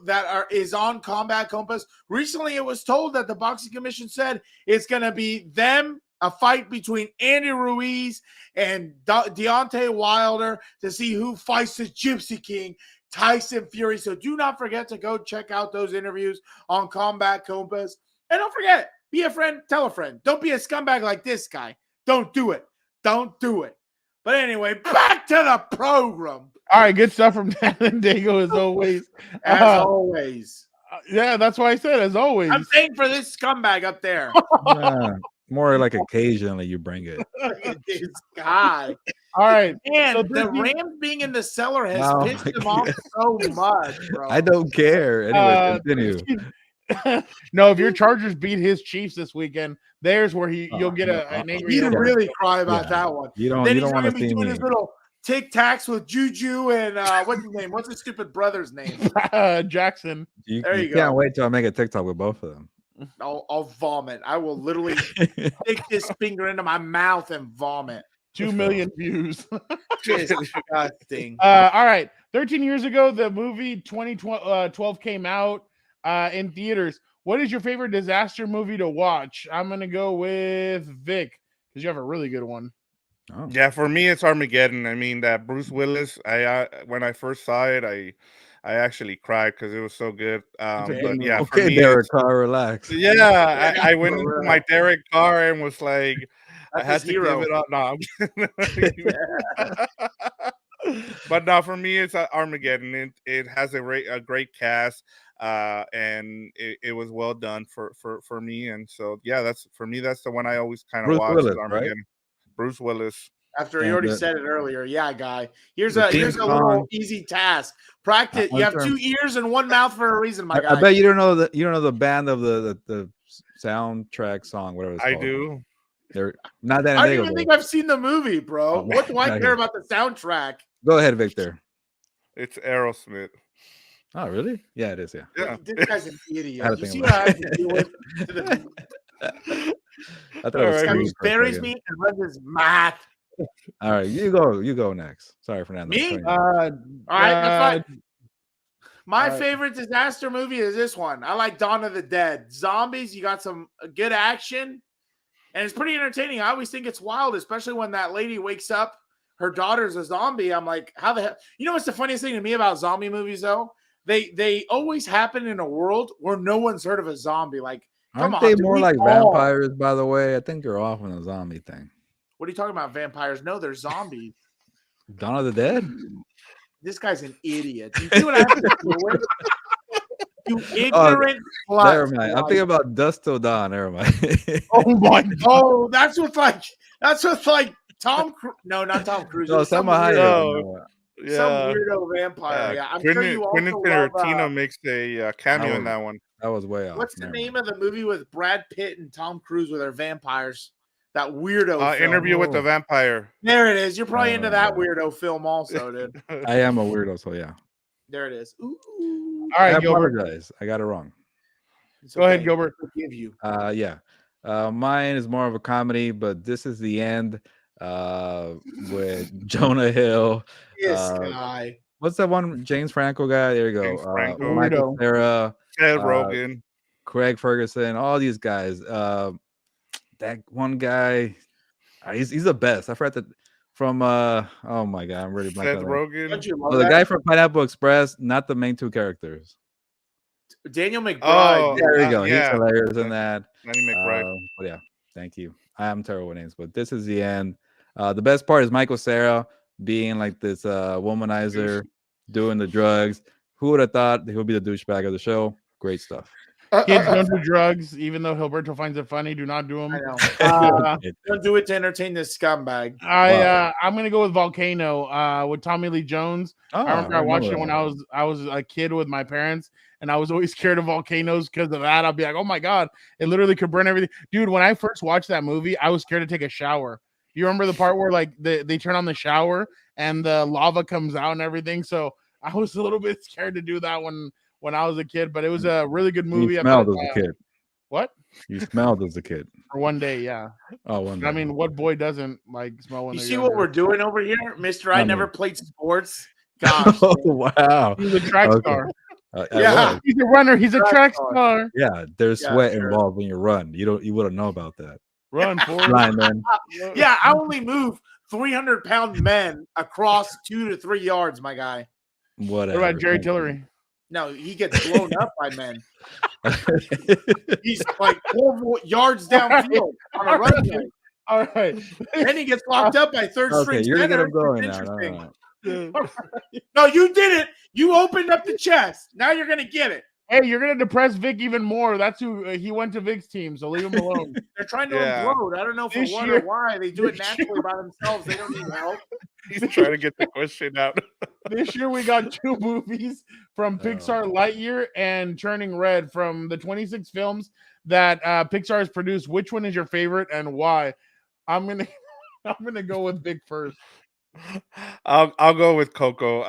that is on Combat Compass. Recently, it was told that the Boxing Commission said it's going to be a fight between Andy Ruiz and Deontay Wilder to see who fights the Gypsy King, Tyson Fury. So do not forget to go check out those interviews on Combat Compass. And don't forget, be a friend, tell a friend. Don't be a scumbag like this guy. Don't do it. Don't do it. But anyway, back to the program. All right, good stuff from Dan and Daygo as always. As always. Yeah, that's why I said as always. I'm paying for this scumbag up there. Yeah, more like occasionally you bring it. This guy. All right. And So the Rams being in the cellar has Oh pissed my him off so much, bro. I don't care. Anyway, continue. No, if your Chargers beat his Chiefs this weekend, there's where you'll get an angry. He'd Homer. really cry about that one. You don't Then you he's don't want going to to be see doing me. his little tic tacs with Juju and what's his name? What's his stupid brother's name? Jackson. You There you can't go. wait till I make a TikTok with both of them. I'll vomit. I will literally stick this finger into my mouth and vomit. 2 million views. Disgusting. All right. 13 years ago, the movie 2012 came out in theaters. What is your favorite disaster movie to watch? I'm going to go with Vic because you have a really good one. Oh. Yeah, for me it's Armageddon. I mean that Bruce Willis. I when I first saw it, I actually cried because it was so good. But yeah, for Okay, me, Derek Carr, relax. yeah, I went into my Derek car and was like, I had That's to his hero. give it up. No, but no, for me it's Armageddon. It has a great cast, and it was well done for me. And so yeah, that's for me. That's the one I always kind of Bruce watch. Willis, Armageddon. Right? Bruce Willis. After you already said it earlier, yeah, guy. Here's The a little easy task. Practice. You have 2 ears and 1 mouth for a reason, my guy. I bet you don't know the band of the soundtrack song, whatever it's I called. do. They're not that. I don't even think I've seen the movie, bro. Oh, What do I man. care about the soundtrack? Go ahead, Victor. It's Aerosmith. Oh, really? Yeah, it is. Yeah. Yeah. This guy's an I idiot. had to You think see about what I have to deal with? To the I thought it was All right. guy Scream who for a buries second. me and runs his mouth. All right, you go next. Sorry, Fernando. Me? Continue. All right, that's fine. My all right. favorite disaster movie is this one. I like Dawn of the Dead. Zombies, you got some good action, and it's pretty entertaining. I always think it's wild, especially when that lady wakes up. her daughter's a zombie. I'm like, how the hell? You know what's the funniest thing to me about zombie movies though? They always happen in a world where no one's heard of a zombie. Like, come Aren't on, they do more we like all- vampires, by the way? I think you're off on the zombie thing. What are you talking about? Vampires? No, they're zombies. Dawn of the Dead? This guy's an idiot. You see what I have to deal with? You ignorant Never slut. mind. I'm thinking about Dust Till Dawn. Never mind. Oh my god. Oh, that's with like Tom Cruise. No, not Tom Cruise. No, It was some Salma Hayek. weirdo, Yeah. some weirdo vampire. Yeah, I'm sure you Quentin also love, Tarantino makes a cameo in that one. That was way off. what's the Never name mind. of the movie with Brad Pitt and Tom Cruise with their vampires? That weirdo film. Interview with the Oh. Vampire. There it is. You're probably into that no. weirdo film also, dude. I am a weirdo, so yeah. There it is. Ooh. All I right, Gilbert. apologize. I got it wrong. It's Go ahead, okay. Gilbert. I forgive you. Yeah. Mine is more of a comedy, but this is the end with Jonah Hill. This Uh, guy. What's that one? James Franco guy. There you James go. Franco. Michael Weirdo. Cera, Ted Uh, Rogen. Craig Ferguson, all these guys. That one guy, he's the best. I forgot that from oh my god, I'm really Seth blanking. Rogen. Don't you love Oh, the that? guy from Pineapple Express, not the main two characters. Daniel McBride. Oh, dude. There you go. yeah. He's hilarious in that. Danny McBride. But yeah, thank you. I am terrible with names, but this is the end. The best part is Michael Cera being like this womanizer, doing the drugs. Who would have thought he would be the douchebag of the show? Great stuff. Kids don't do drugs, even though Gilberto finds it funny. Do not do them. I know. Uh, Don't do it to entertain this scumbag. I'm gonna go with Volcano with Tommy Lee Jones. Oh, I remember I watched it remember when that. I was a kid with my parents, and I was always scared of volcanoes because of that. I'll be like, oh my god, it literally could burn everything, dude. When I first watched that movie, I was scared to take a shower. Do you remember the part where like they turn on the shower and the lava comes out and everything? So I was a little bit scared to do that when I was a kid, but it was a really good movie. You about, smelled as a kid. What? You smelled as a kid. For one day, yeah. Oh, one I day. mean, what boy doesn't like smell when You they're see what younger? we're doing over here, Mister? I I never mean- played sports. Gosh, Oh, wow. He's a track Okay. star. I Yeah. was. He's a runner. He's a Track track star. star. Yeah, there's Yeah, sweat sure. involved when you run. You wouldn't know about that. Run for Blind man. yeah. I only move 300-pound men across 2 to 3 yards, my guy. Whatever. What about Jerry Thank you. Tillery? No, he gets blown up by men. He's like 4 yards downfield on a runway. All right. Then he gets locked up by third Okay, string you're gonna get center. him going It's now. No, interesting. no, no. No, you didn't. You opened up the chest. Now you're gonna get it. Hey, you're gonna depress Vic even more. That's who he went to Vic's team, so leave him alone. They're trying to Yeah. implode. I don't know for This what year- or why. They do it this naturally by themselves. They don't need help. He's trying to get the question out. This year we got 2 movies from Pixar: Lightyear and Turning Red. From the 26 films that Pixar has produced, which one is your favorite and why? I'm gonna go with Vic first. I'll go with Coco.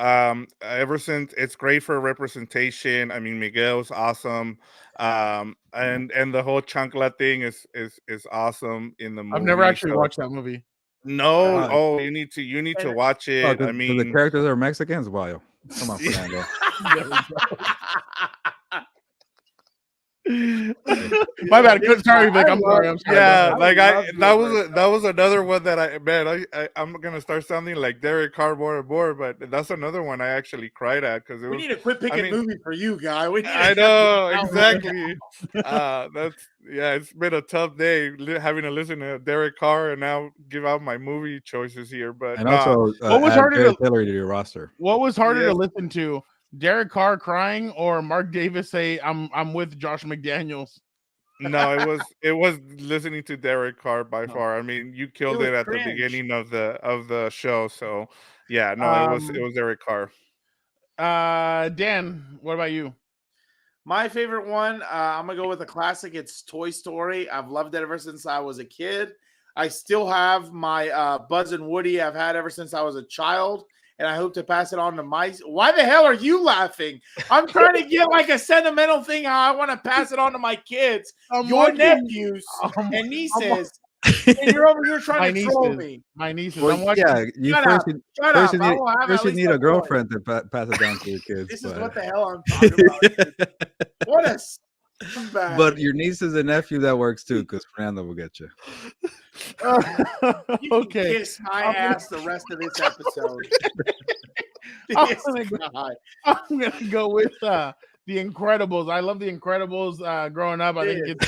Ever since it's great for representation. I mean, Miguel's awesome. And the whole chancla thing is awesome in the movie. I've never actually so- watched that movie. No, Uh, oh, you need to watch Oh, it. 'cause- I 'cause mean, the characters are Mexicans. Wow. Come on, Fernando. My bad. Good. Sorry, Vic. I'm sorry. I'm sorry. yeah, I like love that was another one that I'm gonna start sounding like Derek Carr more and more, but that's another one I actually cried at because it We was. need to quit picking mean- movies for you, guy. We need I to- know Now- exactly. It's been a tough day having to listen to Derek Carr and now give out my movie choices here. But And also, What was add harder Jerry to- Tillery to your roster. What was harder to Yes. listen to? Derek Carr crying or Mark Davis say I'm with Josh McDaniels? no, it was listening to Derek Carr by far. I mean, you killed was it at cringe. the beginning of the show. So yeah, no, it was Derek Carr. Dan, what about you? My favorite one, I'm gonna go with a classic. It's Toy Story. I've loved it ever since I was a kid. I still have my Buzz and Woody I've had ever since I was a child, and I hope to pass it on to my. Why the hell are you laughing? I'm trying to get like a sentimental thing how I want to pass it on to my kids, your nephews and nieces, and you're over here My trying to troll nieces. me. My nieces. Well, I'm watching. yeah, you Shut first, up. you- Shut first up. you I need, will have first at you least need a one. girlfriend to pass it down to your kids. This is but- what the hell I'm talking about. What a But your nieces and nephew, that works too, because Fernando will get you. You can Okay. kiss my ass the rest of this episode. I'm This gonna guy. I'm gonna go with The Incredibles. I love The Incredibles. Growing up, I think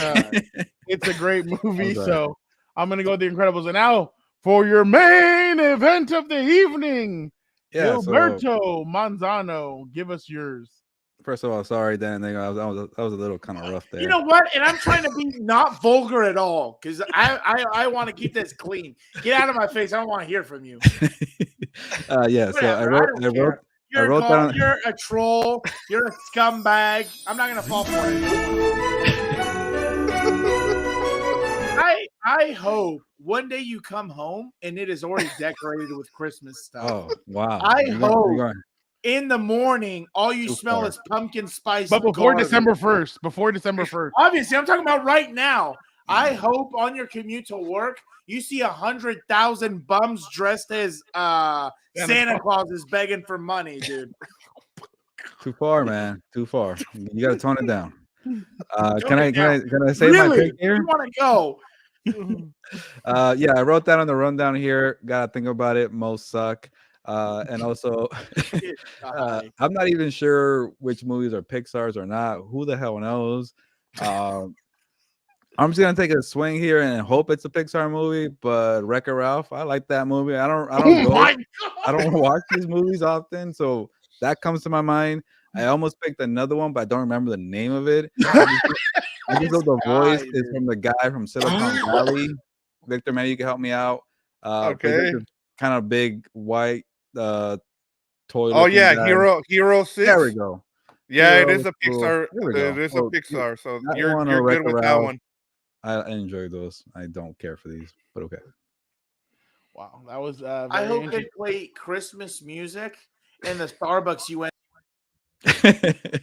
it's a great movie. sorry. So I'm gonna go with The Incredibles. And now for your main event of the evening, Yeah. So Gilberto Manzano, give us yours. first of all, sorry, Dan. I was a little kind of rough there. You know what? And I'm trying to be not vulgar at all because I want to keep this clean. Get out of my face. I don't want to hear from you. Yeah. So I Whatever, wrote care. You're, wrote down. you're a troll. You're a scumbag. I'm not gonna fall for it. I hope one day you come home and it is already decorated with Christmas stuff. Oh wow! I hope you're going in the morning all you too smell far. is pumpkin spice. But before garbage. December 1st. Before December 1st. Obviously, I'm talking about right now. I hope on your commute to work you see 100,000 bums dressed as Santa Claus is begging for money, dude. Too far, man. Too far. You got to tone it down. Can I say Really? my pick here? You want to go? Yeah, I wrote that on the rundown here. Gotta think about it. Most suck. And also, I'm not even sure which movies are Pixar's or not. Who the hell knows? I'm just gonna take a swing here and hope it's a Pixar movie. But Wreck-It Ralph, I like that movie. I don't watch these movies often, so that comes to my mind. I almost picked another one, but I don't remember the name of it. I just know the voice is from the guy from Silicon Valley. Victor, maybe you can help me out. Okay. Kind of big white toy. Oh yeah, guy. Hero 6. There we go. Yeah, Hero it is a Pixar. It is a Pixar. So that you're one or good with that Wreck-It one. I enjoy those. I don't care for these, but okay. Wow, that was. I hope they play Christmas music in the Starbucks you went.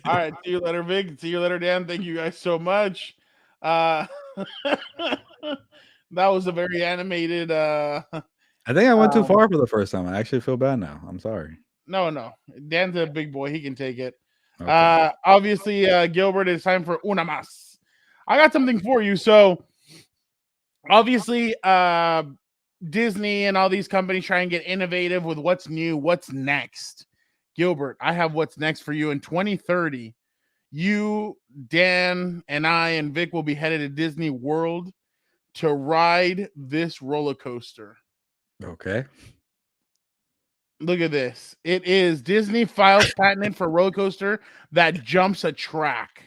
All right, see you later, Vic. See you later, Dan. Thank you guys so much. That was a very animated. I think I went too far for the first time. I actually feel bad now. I'm sorry. No. Dan's a big boy. He can take it. Okay. Obviously, Gilbert, it's time for una más. I got something for you. So, obviously, Disney and all these companies try and get innovative with what's new, what's next. Gilbert, I have what's next for you in 2030. You, Dan, and I, and Vic will be headed to Disney World to ride this roller coaster. Okay. Look at this. It is Disney files patent for roller coaster that jumps a track.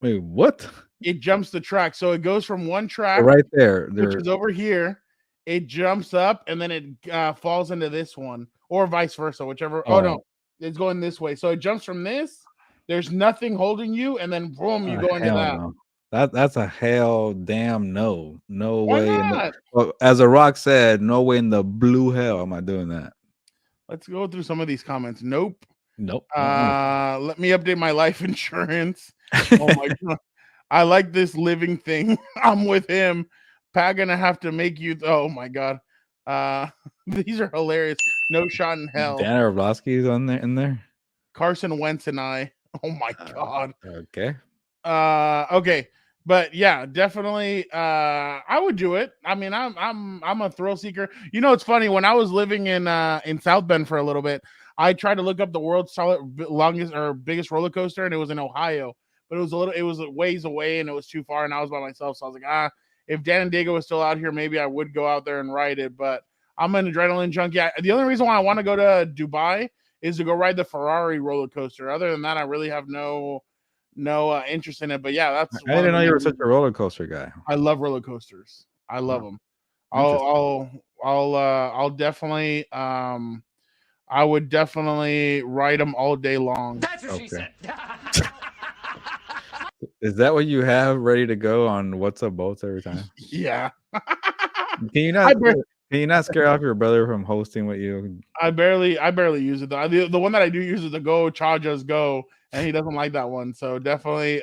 Wait, what? It jumps the track. So it goes from one track Right there. which is over here. It jumps up and then it falls into this one, or vice versa, whichever. Oh no, it's going this way. So it jumps from this. There's nothing holding you, and then boom, you go into that. No. That's a hell damn no. No Why way. not? Well, as a rock said, no way in the blue hell am I doing that. Let's go through some of these comments. Nope. Nope. Let me update my life insurance. Oh my god. I like this living thing. I'm with him. Pat gonna have to make you. Oh my god. These are hilarious. No shot in hell. Dan Orlovsky's on there in there. Carson Wentz and I. Oh my god. Okay. Okay. But yeah, definitely I would do it. I mean, I'm a thrill seeker. You know, it's funny, when I was living in South Bend for a little bit, I tried to look up the world's longest or biggest roller coaster, and it was in Ohio. But it was a ways away and it was too far, and I was by myself. So I was like, if Dan and Daygo was still out here, maybe I would go out there and ride it. But I'm an adrenaline junkie. The only reason why I want to go to Dubai is to go ride the Ferrari roller coaster. Other than that, I really have no interest in it. But yeah, that's. I didn't know you were such a roller coaster guy. I love roller coasters. I love them. I'll definitely. I would definitely ride them all day long. That's what she said. Is that what you have ready to go on What's Up Bolts every time? Yeah. Can you not scare off your brother from hosting with you? I barely use it though. The one that I do use is the Go Chargers Go, and he doesn't like that one. So definitely,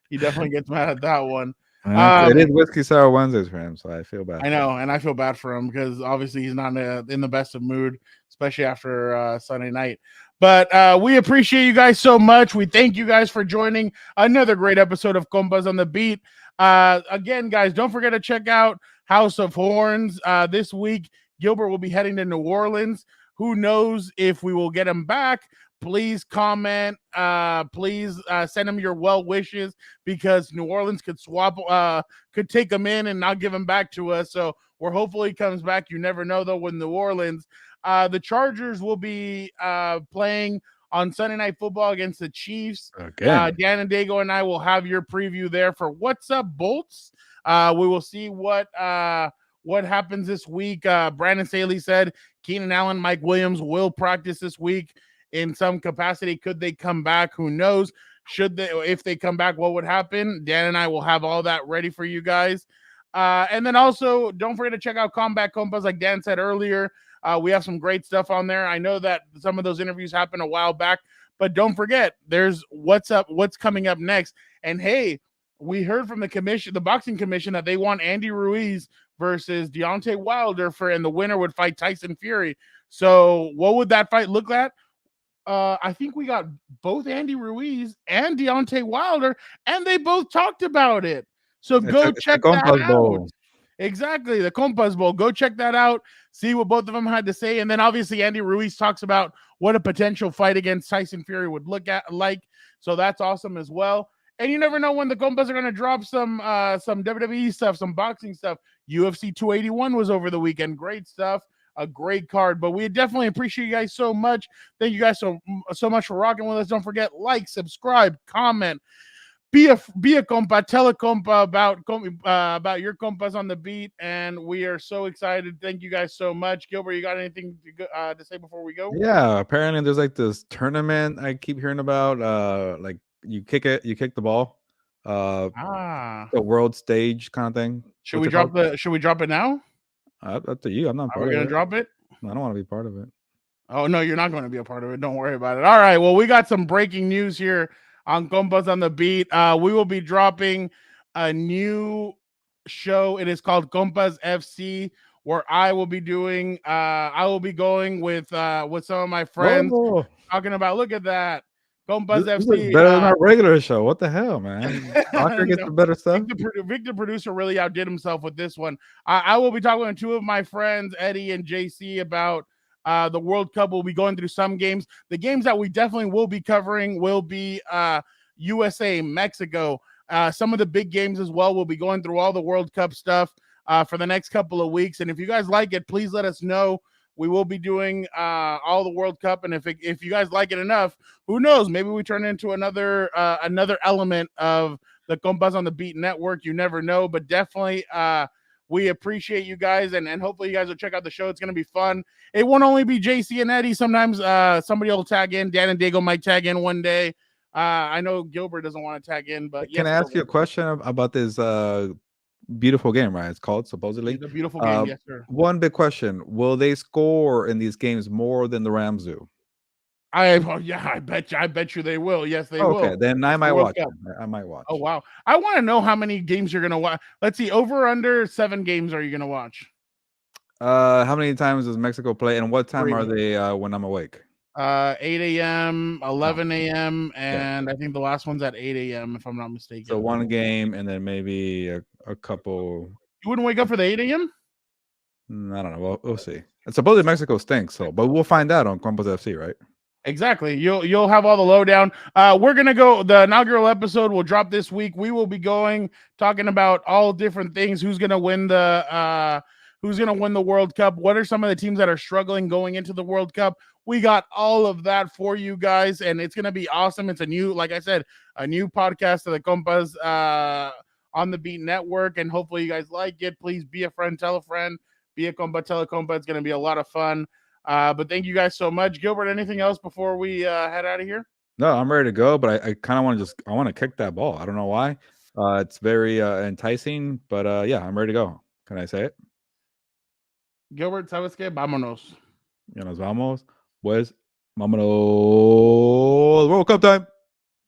he definitely gets mad at that one. It is Whiskey Sour Wednesdays for him, so I feel bad. I know, and I feel bad for him because obviously he's not in the best of mood, especially after Sunday night. But we appreciate you guys so much. We thank you guys for joining another great episode of Compas on the Beat. Again, guys, don't forget to check out House of Horns. This week, Gilbert will be heading to New Orleans. Who knows if we will get him back? Please comment. Please send him your well wishes, because New Orleans could take him in and not give him back to us. So we're hopefully he comes back. You never know, though, with New Orleans. The Chargers will be playing on Sunday Night Football against the Chiefs. Again. Dan and Daygo and I will have your preview there for What's Up Bolts. We will see what happens this week. Brandon Staley said Keenan Allen, Mike Williams will practice this week in some capacity. Could they come back? Who knows? If they come back, what would happen? Dan and I will have all that ready for you guys. And then also, don't forget to check out Combat Compas, like Dan said earlier. We have some great stuff on there. I know that some of those interviews happened a while back, but don't forget, there's what's coming up next. And hey, we heard from the boxing commission, that they want Andy Ruiz versus Deontay Wilder and the winner would fight Tyson Fury. So what would that fight look like? I think we got both Andy Ruiz and Deontay Wilder, and they both talked about it. So go check that out. Exactly, the Compas Bowl. Go check that out. See what both of them had to say. And then obviously Andy Ruiz talks about what a potential fight against Tyson Fury would look like. So that's awesome as well. And you never know when the Compas are going to drop some WWE stuff, some boxing stuff. UFC 281 was over the weekend. Great stuff. A great card. But we definitely appreciate you guys so much. Thank you guys so much for rocking with us. Don't forget, like, subscribe, comment. Be a compa, tell a compa about your compas on the beat, and we are so excited. Thank you guys so much. Gilbert, you got anything to say before we go? Yeah, apparently there's like this tournament I keep hearing about. Like you kick the ball, the world stage kind of thing. Should we drop it now? Up to you. I'm not part of it. Are we gonna drop it? I don't want to be part of it. Oh no, you're not going to be a part of it. Don't worry about it. All right. Well, we got some breaking news here on Compas on the Beat. We will be dropping a new show. It is called Compas FC, where I will be going with some of my friends. Whoa. Talking about, look at that, Compas This FC. is better than our regular show. What the hell, man? Soccer gets the better stuff. Victor producer really outdid himself with this one. I will be talking to two of my friends, Eddie and JC, about the World Cup. We'll be going through some games. The games that we definitely will be covering will be USA, Mexico, some of the big games as well. We'll be going through all the World Cup stuff for the next couple of weeks. And if you guys like it, please let us know. We will be doing all the World Cup. And if you guys like it enough, who knows? Maybe we turn into another element of the Compas on the Beat network. You never know. But definitely we appreciate you guys, and hopefully you guys will check out the show. It's going to be fun. It won't only be JC and Eddie. Sometimes somebody will tag in. Dan and Daygo might tag in one day. I know Gilbert doesn't want to tag in, but can I ask you a question about this beautiful game, right? It's called, supposedly. It's a beautiful game, yes, sir. One big question. Will they score in these games more than the Rams do? I bet you they will. Yes, they will. Okay, then I might watch. I might watch. Oh, wow. I want to know how many games you're going to watch. Let's see. Over under 7 games are you going to watch? How many times does Mexico play, and what time are they when I'm awake? 8 a.m., 11 a.m., and I think the last one's at 8 a.m., if I'm not mistaken. So one game, and then maybe a couple. You wouldn't wake up for the 8 a.m.? I don't know. We'll see. And supposedly Mexico stinks, but we'll find out on Compas FC, right? Exactly. You'll have all the lowdown. We're gonna go. The inaugural episode will drop this week. We will be talking about all different things. Who's gonna win the World Cup? What are some of the teams that are struggling going into the World Cup? We got all of that for you guys, and it's gonna be awesome. It's like I said, a new podcast of the Compas on the Beat Network, and hopefully you guys like it. Please be a friend, tell a friend, be a compa, tell a compa. It's gonna be a lot of fun. But thank you guys so much. Gilbert, anything else before we head out of here? No, I'm ready to go, but I kind of want to kick that ball. I don't know why. It's very enticing, but yeah, I'm ready to go. Can I say it? Gilbert, ¿sabes qué? Vámonos. Ya nos vamos. Pues, vámonos. World Cup time.